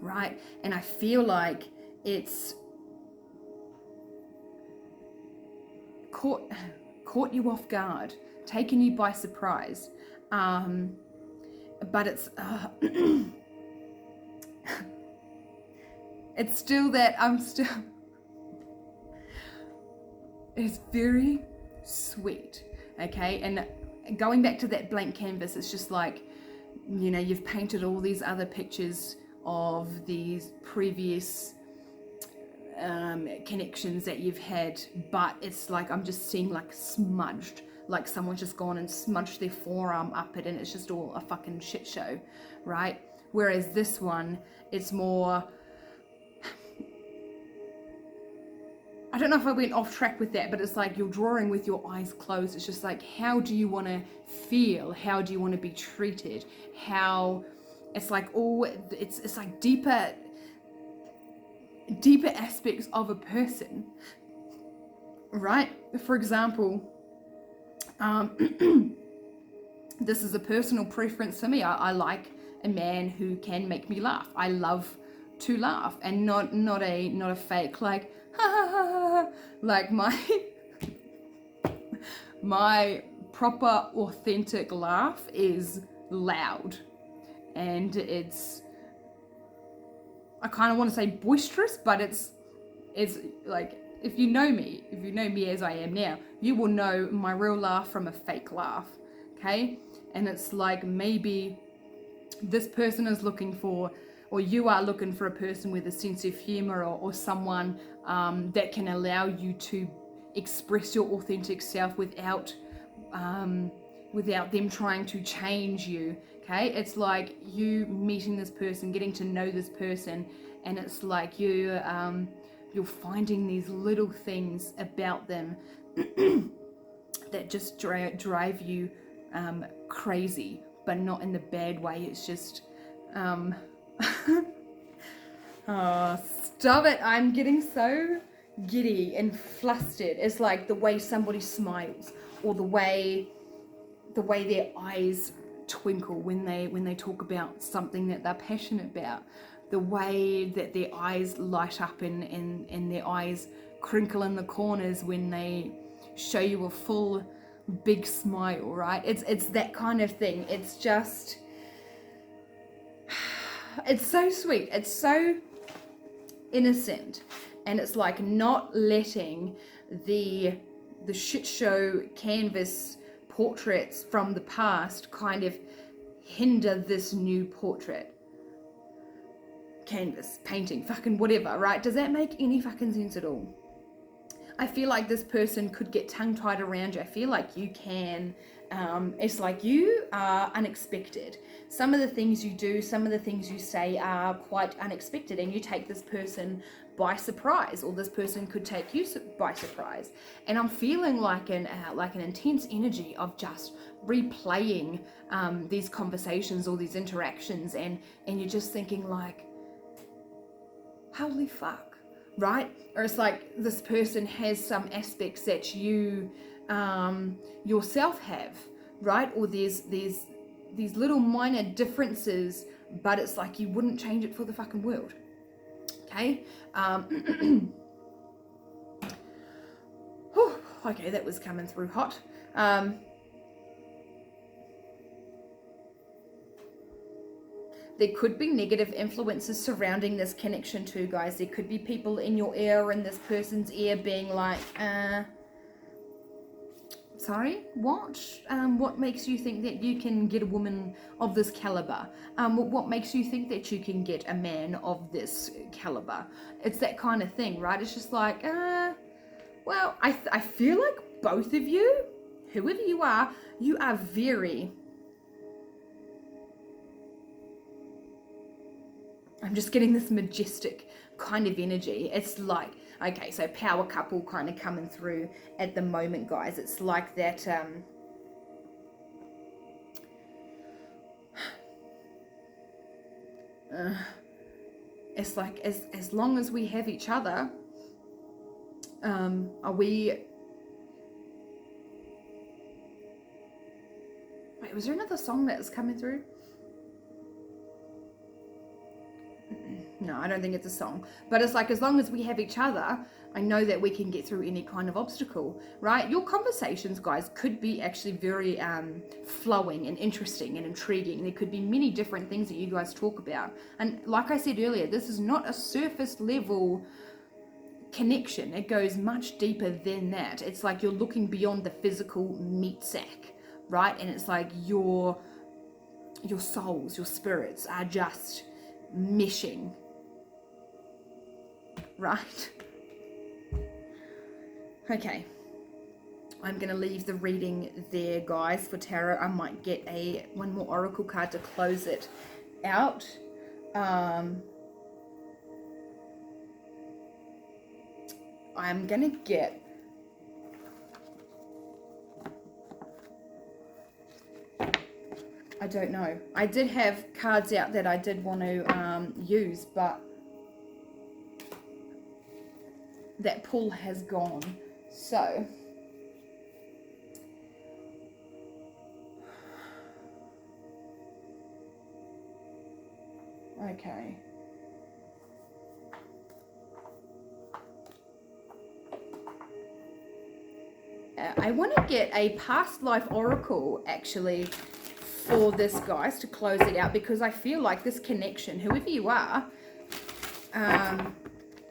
right? And I feel like it's caught you off guard, taken you by surprise. But it's it's still that it's very sweet, okay? And going back to that blank canvas, it's just like, you know, you've painted all these other pictures of these previous connections that you've had, but it's like I'm just seeing like smudged, like someone's just gone and smudged their forearm up it and it's just all a fucking shit show, right? Whereas this one, it's more, I don't know if I went off track with that, but it's like you're drawing with your eyes closed. It's just like, how do you want to feel? How do you want to be treated? How, it's like all, it's like deeper aspects of a person, right? For example, this is a personal preference for me. I like a man who can make me laugh. I love to laugh, and not a fake like ha ha ha ha, like my proper authentic laugh is loud, and it's, I kind of want to say boisterous, but it's like, if you know me as I am now, you will know my real laugh from a fake laugh, okay? And it's like, maybe this person is looking for, or you are looking for, a person with a sense of humor, or someone that can allow you to express your authentic self without them trying to change you, okay? It's like you meeting this person, getting to know this person, and it's like you're finding these little things about them that just drive you crazy, but not in the bad way. It's just oh, stop it, I'm getting so giddy and flustered. It's like the way somebody smiles, or the way their eyes twinkle when they talk about something that they're passionate about, the way that their eyes light up and their eyes crinkle in the corners when they show you a full big smile, right? It's that kind of thing. It's just, it's so sweet, it's so innocent, and it's like not letting the shit show canvas portraits from the past kind of hinder this new portrait, canvas, painting, fucking whatever, right? Does that make any fucking sense at all? I feel like this person could get tongue-tied around you. I feel like you can, it's like you are unexpected. Some of the things you do, some of the things you say are quite unexpected, and you take this person by surprise, or this person could take you by surprise. And I'm feeling like an intense energy of just replaying these conversations or these interactions, and you're just thinking like, holy fuck, right? Or it's like this person has some aspects that you yourself have, right? Or there's these little minor differences, but it's like you wouldn't change it for the fucking world. Okay. Whew, okay, that was coming through hot. There could be negative influences surrounding this connection too, guys. There could be people in your ear, in this person's ear, being like, sorry, what? What makes you think that you can get a woman of this caliber? What makes you think that you can get a man of this caliber? It's that kind of thing, right? It's just like, well, I feel like both of you, whoever you are very, I'm just getting this majestic kind of energy. It's like, okay, so power couple kind of coming through at the moment, guys. It's like that, it's like, as long as we have each other, are we, wait, was there another song that was coming through? No, I don't think it's a song, but it's like, as long as we have each other, I know that we can get through any kind of obstacle, right? Your conversations, guys, could be actually very flowing and interesting and intriguing. There could be many different things that you guys talk about. And like I said earlier, this is not a surface level connection. It goes much deeper than that. It's like you're looking beyond the physical meat sack, right? And it's like your souls, your spirits are just meshing, right? Okay. I'm going to leave the reading there, guys, for tarot. I might get one more oracle card to close it out. I'm going to get... I don't know. I did have cards out that I did want to use, but that pull has gone. So... okay. I want to get a past life oracle, actually, for this, guys, to close it out, because I feel like this connection, whoever you are,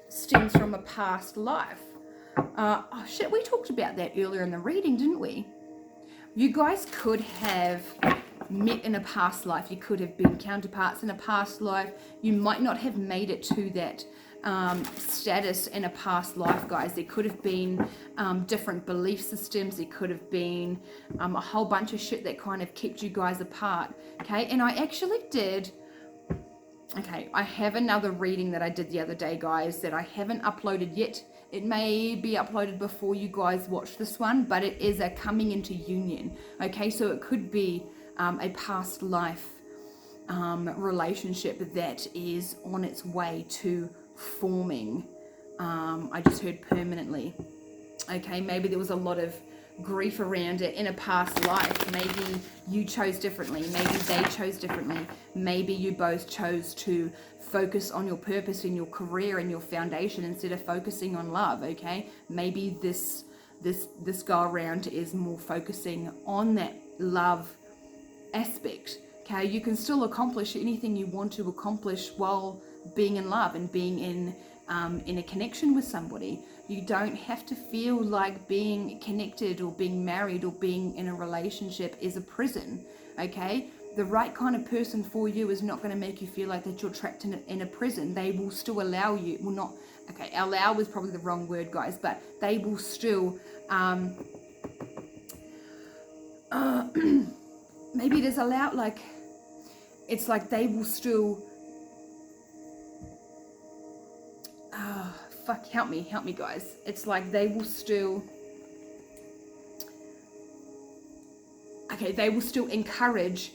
stems from a past life. Oh shit, we talked about that earlier in the reading, didn't we? You guys could have met in a past life. You could have been counterparts in a past life. You might not have made it to that status in a past life, guys. There could have been different belief systems. There could have been a whole bunch of shit that kind of kept you guys apart. Okay, and I actually did... okay, I have another reading that I did the other day, guys, that I haven't uploaded yet. It may be uploaded before you guys watch this one, but it is a coming into union. Okay, so it could be a past life relationship that is on its way to forming. I just heard permanently. Okay, maybe there was a lot of grief around it in a past life. Maybe you chose differently. Maybe they chose differently. Maybe you both chose to focus on your purpose in your career and your foundation instead of focusing on love. Okay, maybe this go around is more focusing on that love aspect. Okay, you can still accomplish anything you want to accomplish while being in love and being in a connection with somebody. You don't have to feel like being connected or being married or being in a relationship is a prison. Okay, the right kind of person for you is not going to make you feel like that you're trapped in a prison. They will still allow you, well, not, okay, allow is probably the wrong word, guys, but they will still maybe it is allowed, like, it's like they will still, fuck, help me guys. It's like they will still, okay, they will still encourage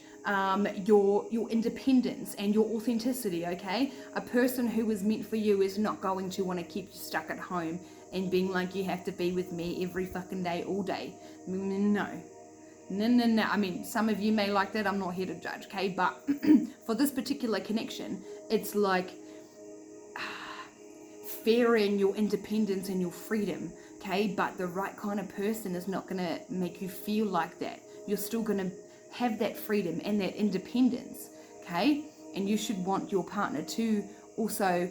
your independence and your authenticity. Okay, a person who is meant for you is not going to want to keep you stuck at home and being like, you have to be with me every fucking day, all day. No. I mean, some of you may like that. I'm not here to judge, okay? But for this particular connection, it's like fearing your independence and your freedom, okay? But the right kind of person is not going to make you feel like that. You're still going to have that freedom and that independence, okay? And you should want your partner to also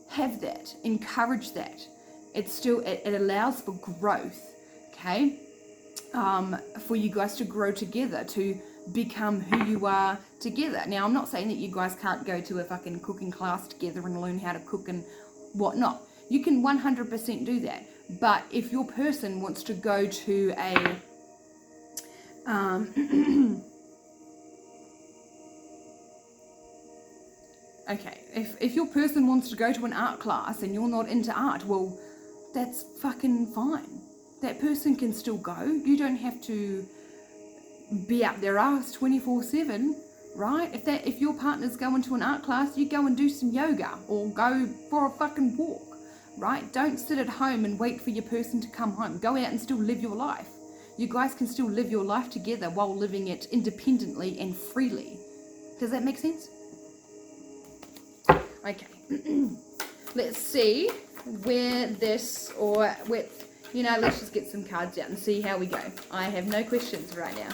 have that, encourage that. It's still, it allows for growth, okay? For you guys to grow together, to become who you are together. Now, I'm not saying that you guys can't go to a fucking cooking class together and learn how to cook and whatnot. You can 100% do that. But if your person wants to go to a okay, if your person wants to go to an art class and you're not into art, well, that's fucking fine. That person can still go. You don't have to be up their ass 24/7, right? If your partner's going to an art class, you go and do some yoga or go for a fucking walk, right? Don't sit at home and wait for your person to come home. Go out and still live your life. You guys can still live your life together while living it independently and freely. Does that make sense? Okay. Let's see where this, or where, you know, let's just get some cards out and see how we go. I have no questions right now.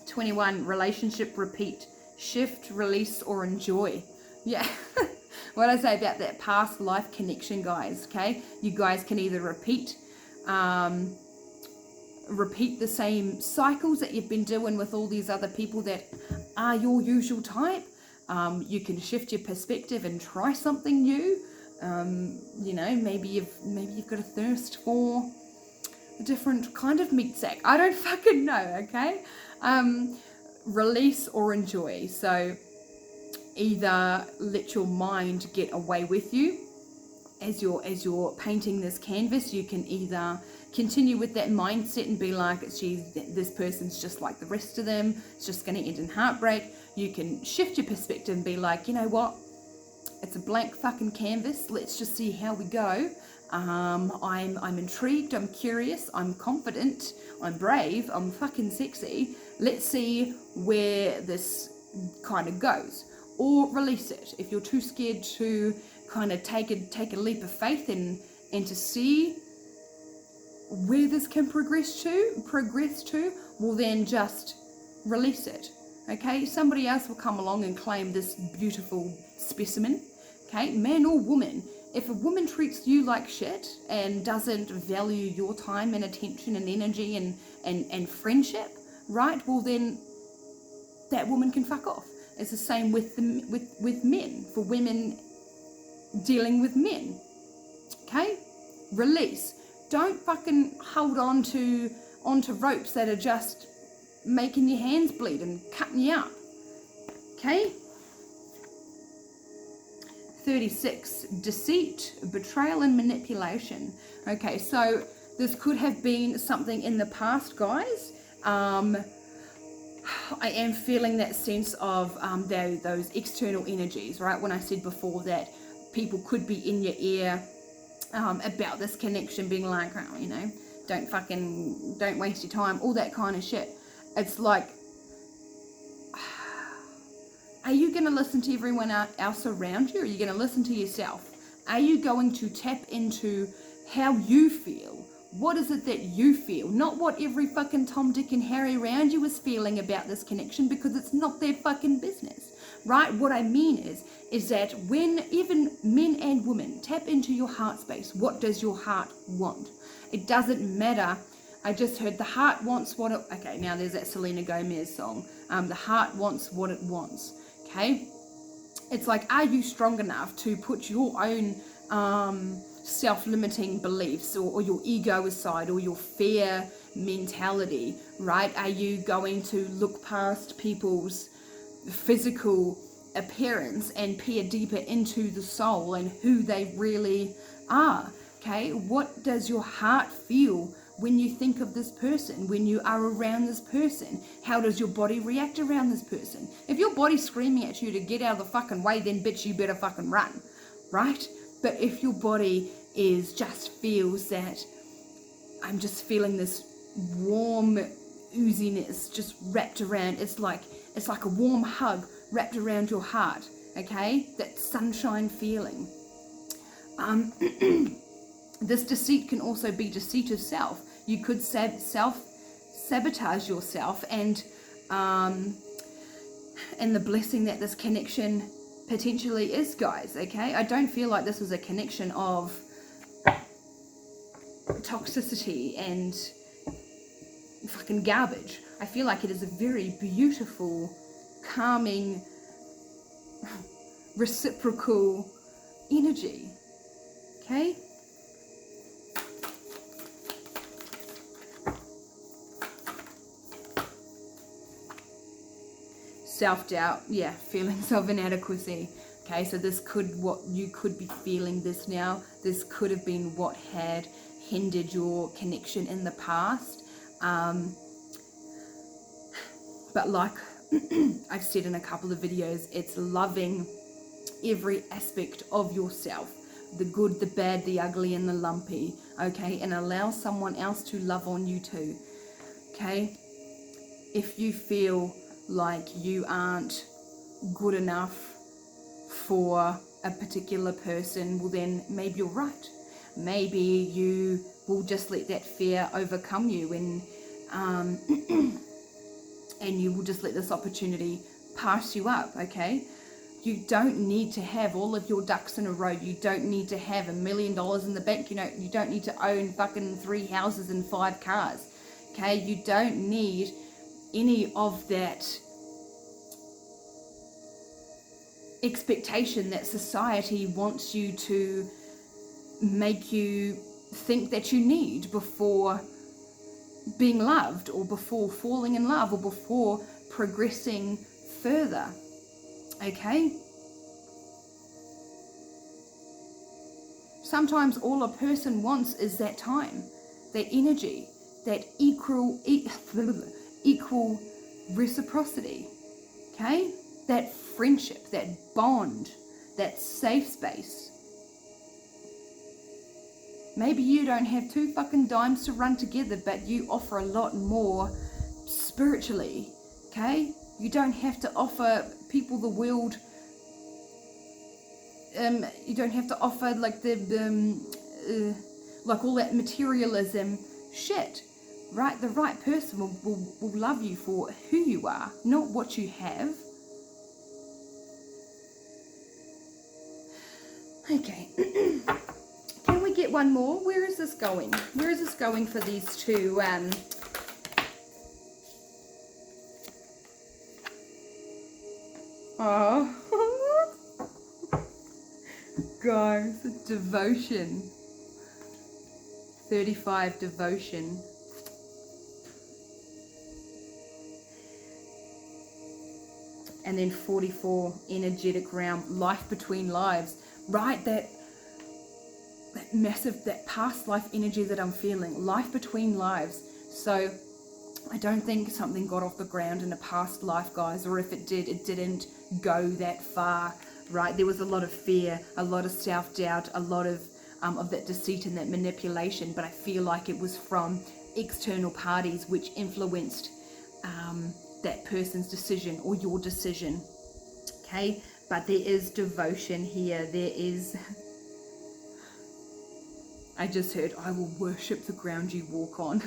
21, relationship repeat, shift, release, or enjoy. Yeah. What I say about that past life connection, guys, okay? You guys can either repeat the same cycles that you've been doing with all these other people that are your usual type. You can shift your perspective and try something new. You know, maybe you've got a thirst for a different kind of meat sack. I don't fucking know, okay? Release or enjoy. So either let your mind get away with you as you're painting this canvas. You can either continue with that mindset and be like, this person's just like the rest of them, it's just going to end in heartbreak. You can shift your perspective and be like, you know what, it's a blank fucking canvas, let's just see how we go. I'm intrigued, I'm curious, I'm confident, I'm brave, I'm fucking sexy. Let's see where this kind of goes. Or release it if you're too scared to kind of take a leap of faith and to see where this can progress to. Well, then just release it. Okay, somebody else will come along and claim this beautiful specimen. Okay, man or woman. If a woman treats you like shit and doesn't value your time and attention and energy and friendship, right? Well, then that woman can fuck off. It's the same with men. For women dealing with men. Okay, release. Don't fucking hold onto ropes that are just making your hands bleed and cutting you up. Okay. 36, deceit, betrayal, and manipulation. Okay, so this could have been something in the past, guys. I am feeling that sense of those external energies, right? When I said before that people could be in your ear about this connection, being like, oh, you know, don't waste your time, all that kind of shit. It's like, are you going to listen to everyone else around you, or are you going to listen to yourself? Are you going to tap into how you feel? What is it that you feel? Not what every fucking Tom, Dick, and Harry around you is feeling about this connection, because it's not their fucking business, right? What I mean is that when even men and women tap into your heart space, what does your heart want? It doesn't matter. I just heard the heart wants what it... Okay, now there's that Selena Gomez song. The heart wants what it wants. Okay? It's like, are you strong enough to put your own self-limiting beliefs or your ego aside, or your fear mentality, right? Are you going to look past people's physical appearance and peer deeper into the soul and who they really are? Okay? What does your heart feel when you think of this person, when you are around this person? How does your body react around this person? If your body's screaming at you to get out of the fucking way, then bitch, you better fucking run, right? But if your body just feels that, I'm just feeling this warm ooziness just wrapped around, it's like a warm hug wrapped around your heart, okay? That sunshine feeling. This deceit can also be deceit of self. You could self-sabotage yourself and the blessing that this connection potentially is, guys, okay? I don't feel like this is a connection of toxicity and fucking garbage. I feel like it is a very beautiful, calming, reciprocal energy, okay? Self-doubt, yeah, feelings of inadequacy. Okay, so what you could be feeling this now. This could have been what had hindered your connection in the past. But like I've said in a couple of videos, it's loving every aspect of yourself. The good, the bad, the ugly, and the lumpy. Okay, and allow someone else to love on you too. Okay, if you feel like you aren't good enough for a particular person, well then maybe you're right. Maybe you will just let that fear overcome you and you will just let this opportunity pass you up, okay? You don't need to have all of your ducks in a row. You don't need to have $1 million in the bank. You don't need to own fucking 3 houses and 5 cars, okay? You don't need any of that expectation that society wants you to make you think that you need before being loved, or before falling in love, or before progressing further. Okay? Sometimes all a person wants is that time, that energy, that equal reciprocity. Okay? That friendship, that bond, that safe space. Maybe you don't have 2 fucking dimes to run together, but you offer a lot more spiritually. Okay? You don't have to offer people the world. You don't have to offer like like all that materialism shit. Right? The right person will love you for who you are, not what you have. Okay. Can we get one more? Where is this going? Where is this going for these two? Oh. Guys, devotion. 35, devotion. And then 44, energetic realm, life between lives. Right, that massive, that past life energy that I'm feeling, life between lives. So I don't think something got off the ground in a past life, guys, or if it did, it didn't go that far, right? There was a lot of fear, a lot of self-doubt, a lot of that deceit and that manipulation, but I feel like it was from external parties which influenced that person's decision or your decision. Okay, but there is devotion here. There is, I just heard, I will worship the ground you walk on.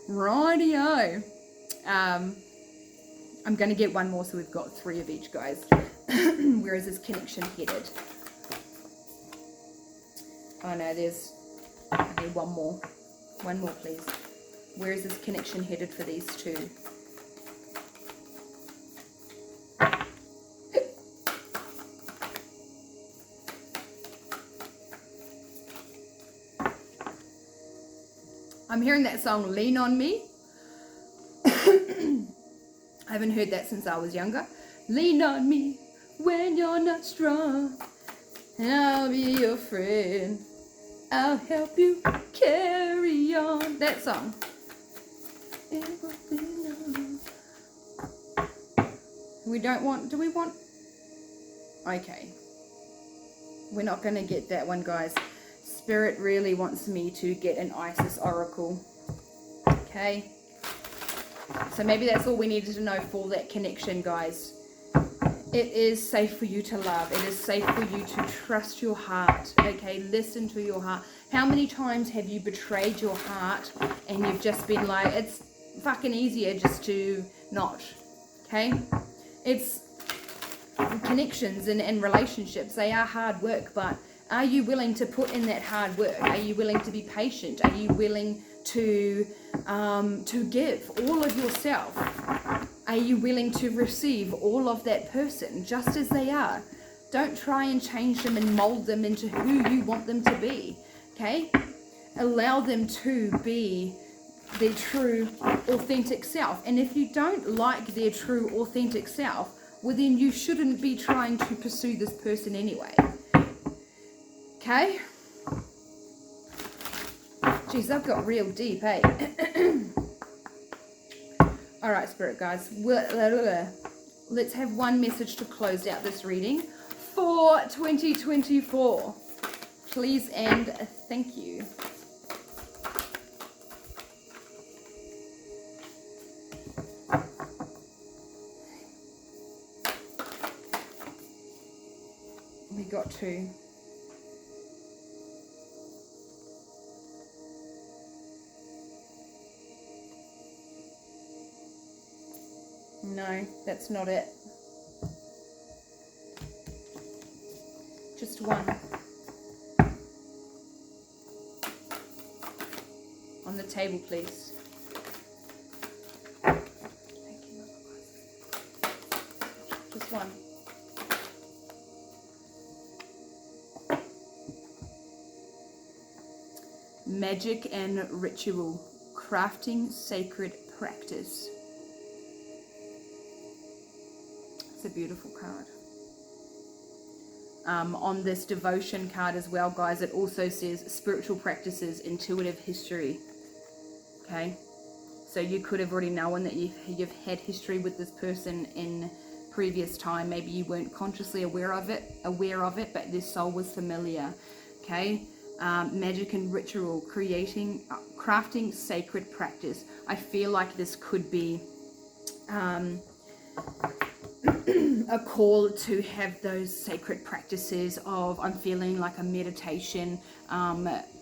Rightio. I'm going to get one more, so we've got 3 of each, guys. Where is this connection headed? Oh no, there's, I need one more. One more, please. Where is this connection headed for these 2? I'm hearing that song, Lean On Me. I haven't heard that since I was younger. Lean on me when you're not strong, and I'll be your friend. I'll help you carry on. That song. We don't want, do we want? Okay. We're not going to get that one, guys. Spirit really wants me to get an Isis oracle. Okay. So maybe that's all we needed to know for that connection, guys. It is safe for you to love. It is safe for you to trust your heart. Okay, listen to your heart. How many times have you betrayed your heart and you've just been like, it's fucking easier just to not. Okay? It's connections and relationships. They are hard work, but are you willing to put in that hard work? Are you willing to be patient? Are you willing to give all of yourself? Are you willing to receive all of that person just as they are? Don't try and change them and mold them into who you want them to be. Okay? Allow them to be their true, authentic self. And if you don't like their true, authentic self, well then you shouldn't be trying to pursue this person anyway. Okay? Jeez, I've got real deep, eh? Alright, Spirit guys. Let's have one message to close out this reading for 2024. Please and thank you. We got 2. No, that's not it. Just 1. On the table, please. Thank you, Mother. Just this one. Magic and ritual, crafting sacred practice. It's a beautiful card. On this devotion card as well, guys, it also says spiritual practices, intuitive history. Okay, so you could have already known that you've had history with this person in previous time. Maybe you weren't consciously aware of it, but their soul was familiar. Okay, magic and ritual, crafting sacred practice. I feel like this could be a call to have those sacred practices of, I'm feeling like a meditation,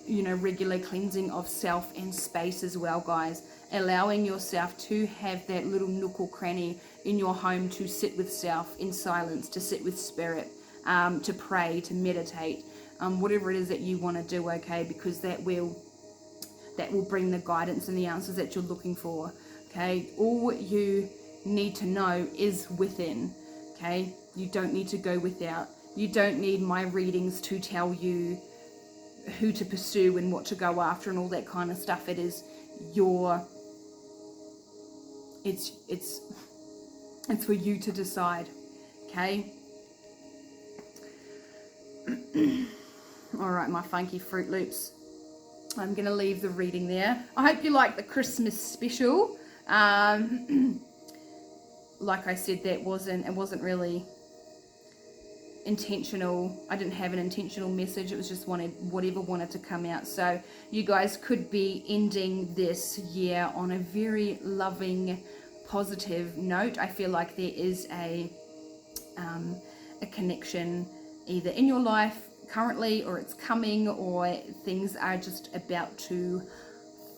you know, regular cleansing of self and space as well, guys. Allowing yourself to have that little nook or cranny in your home to sit with self in silence, to sit with spirit, to pray, to meditate, whatever it is that you want to do, okay, because that will bring the guidance and the answers that you're looking for, okay. All you need to know is within, okay. You don't need to go without. You don't need my readings to tell you who to pursue and what to go after and all that kind of stuff. It is your, it's for you to decide, okay. All right, my funky Fruit Loops, I'm gonna leave the reading there. I hope you like the Christmas special. Like I said, it wasn't really intentional. I didn't have an intentional message. It was just whatever wanted to come out. So you guys could be ending this year on a very loving, positive note. I feel like there is a connection either in your life currently, or it's coming, or things are just about to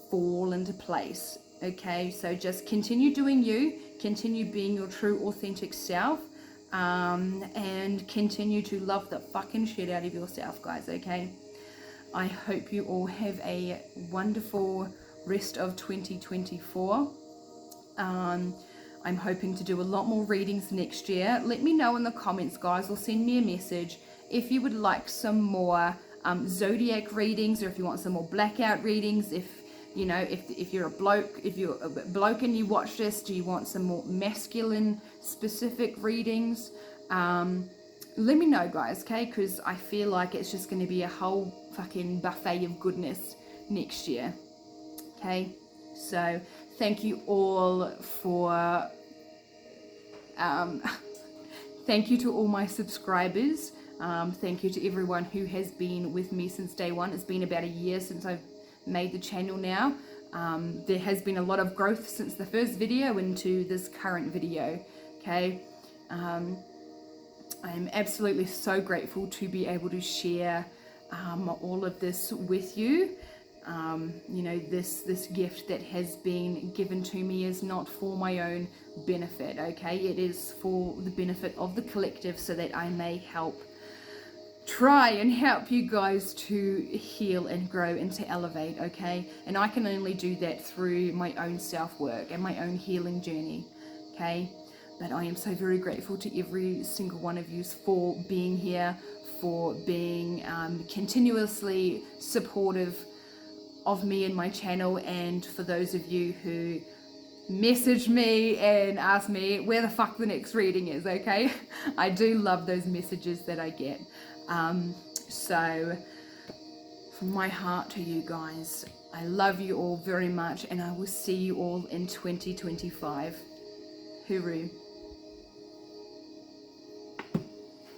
fall into place. Okay, so just continue doing you, continue being your true authentic self, and continue to love the fucking shit out of yourself, guys. Okay, I hope you all have a wonderful rest of 2024. I'm hoping to do a lot more readings next year. Let me know in the comments, guys, or send me a message if you would like some more zodiac readings, or if you want some more blackout readings. If you know, if you're a bloke, and you watch this, do you want some more masculine specific readings? Let me know, guys, okay? Because I feel like it's just going to be a whole fucking buffet of goodness next year, okay? So thank you all for thank you to all my subscribers. Thank you to everyone who has been with me since day one. It's been about a year since I've made the channel now. There has been a lot of growth since the first video into this current video, okay. I'm absolutely so grateful to be able to share all of this with you. You know, this gift that has been given to me is not for my own benefit, okay. It is for the benefit of the collective, so that I may try and help you guys to heal and grow and to elevate, okay. And I can only do that through my own self-work and my own healing journey, okay. But I am so very grateful to every single one of you for being here, for being continuously supportive of me and my channel, and for those of you who message me and ask me where the fuck the next reading is, okay. I do love those messages that I get. So from my heart to you guys, I love you all very much, and I will see you all in 2025. Hooroo.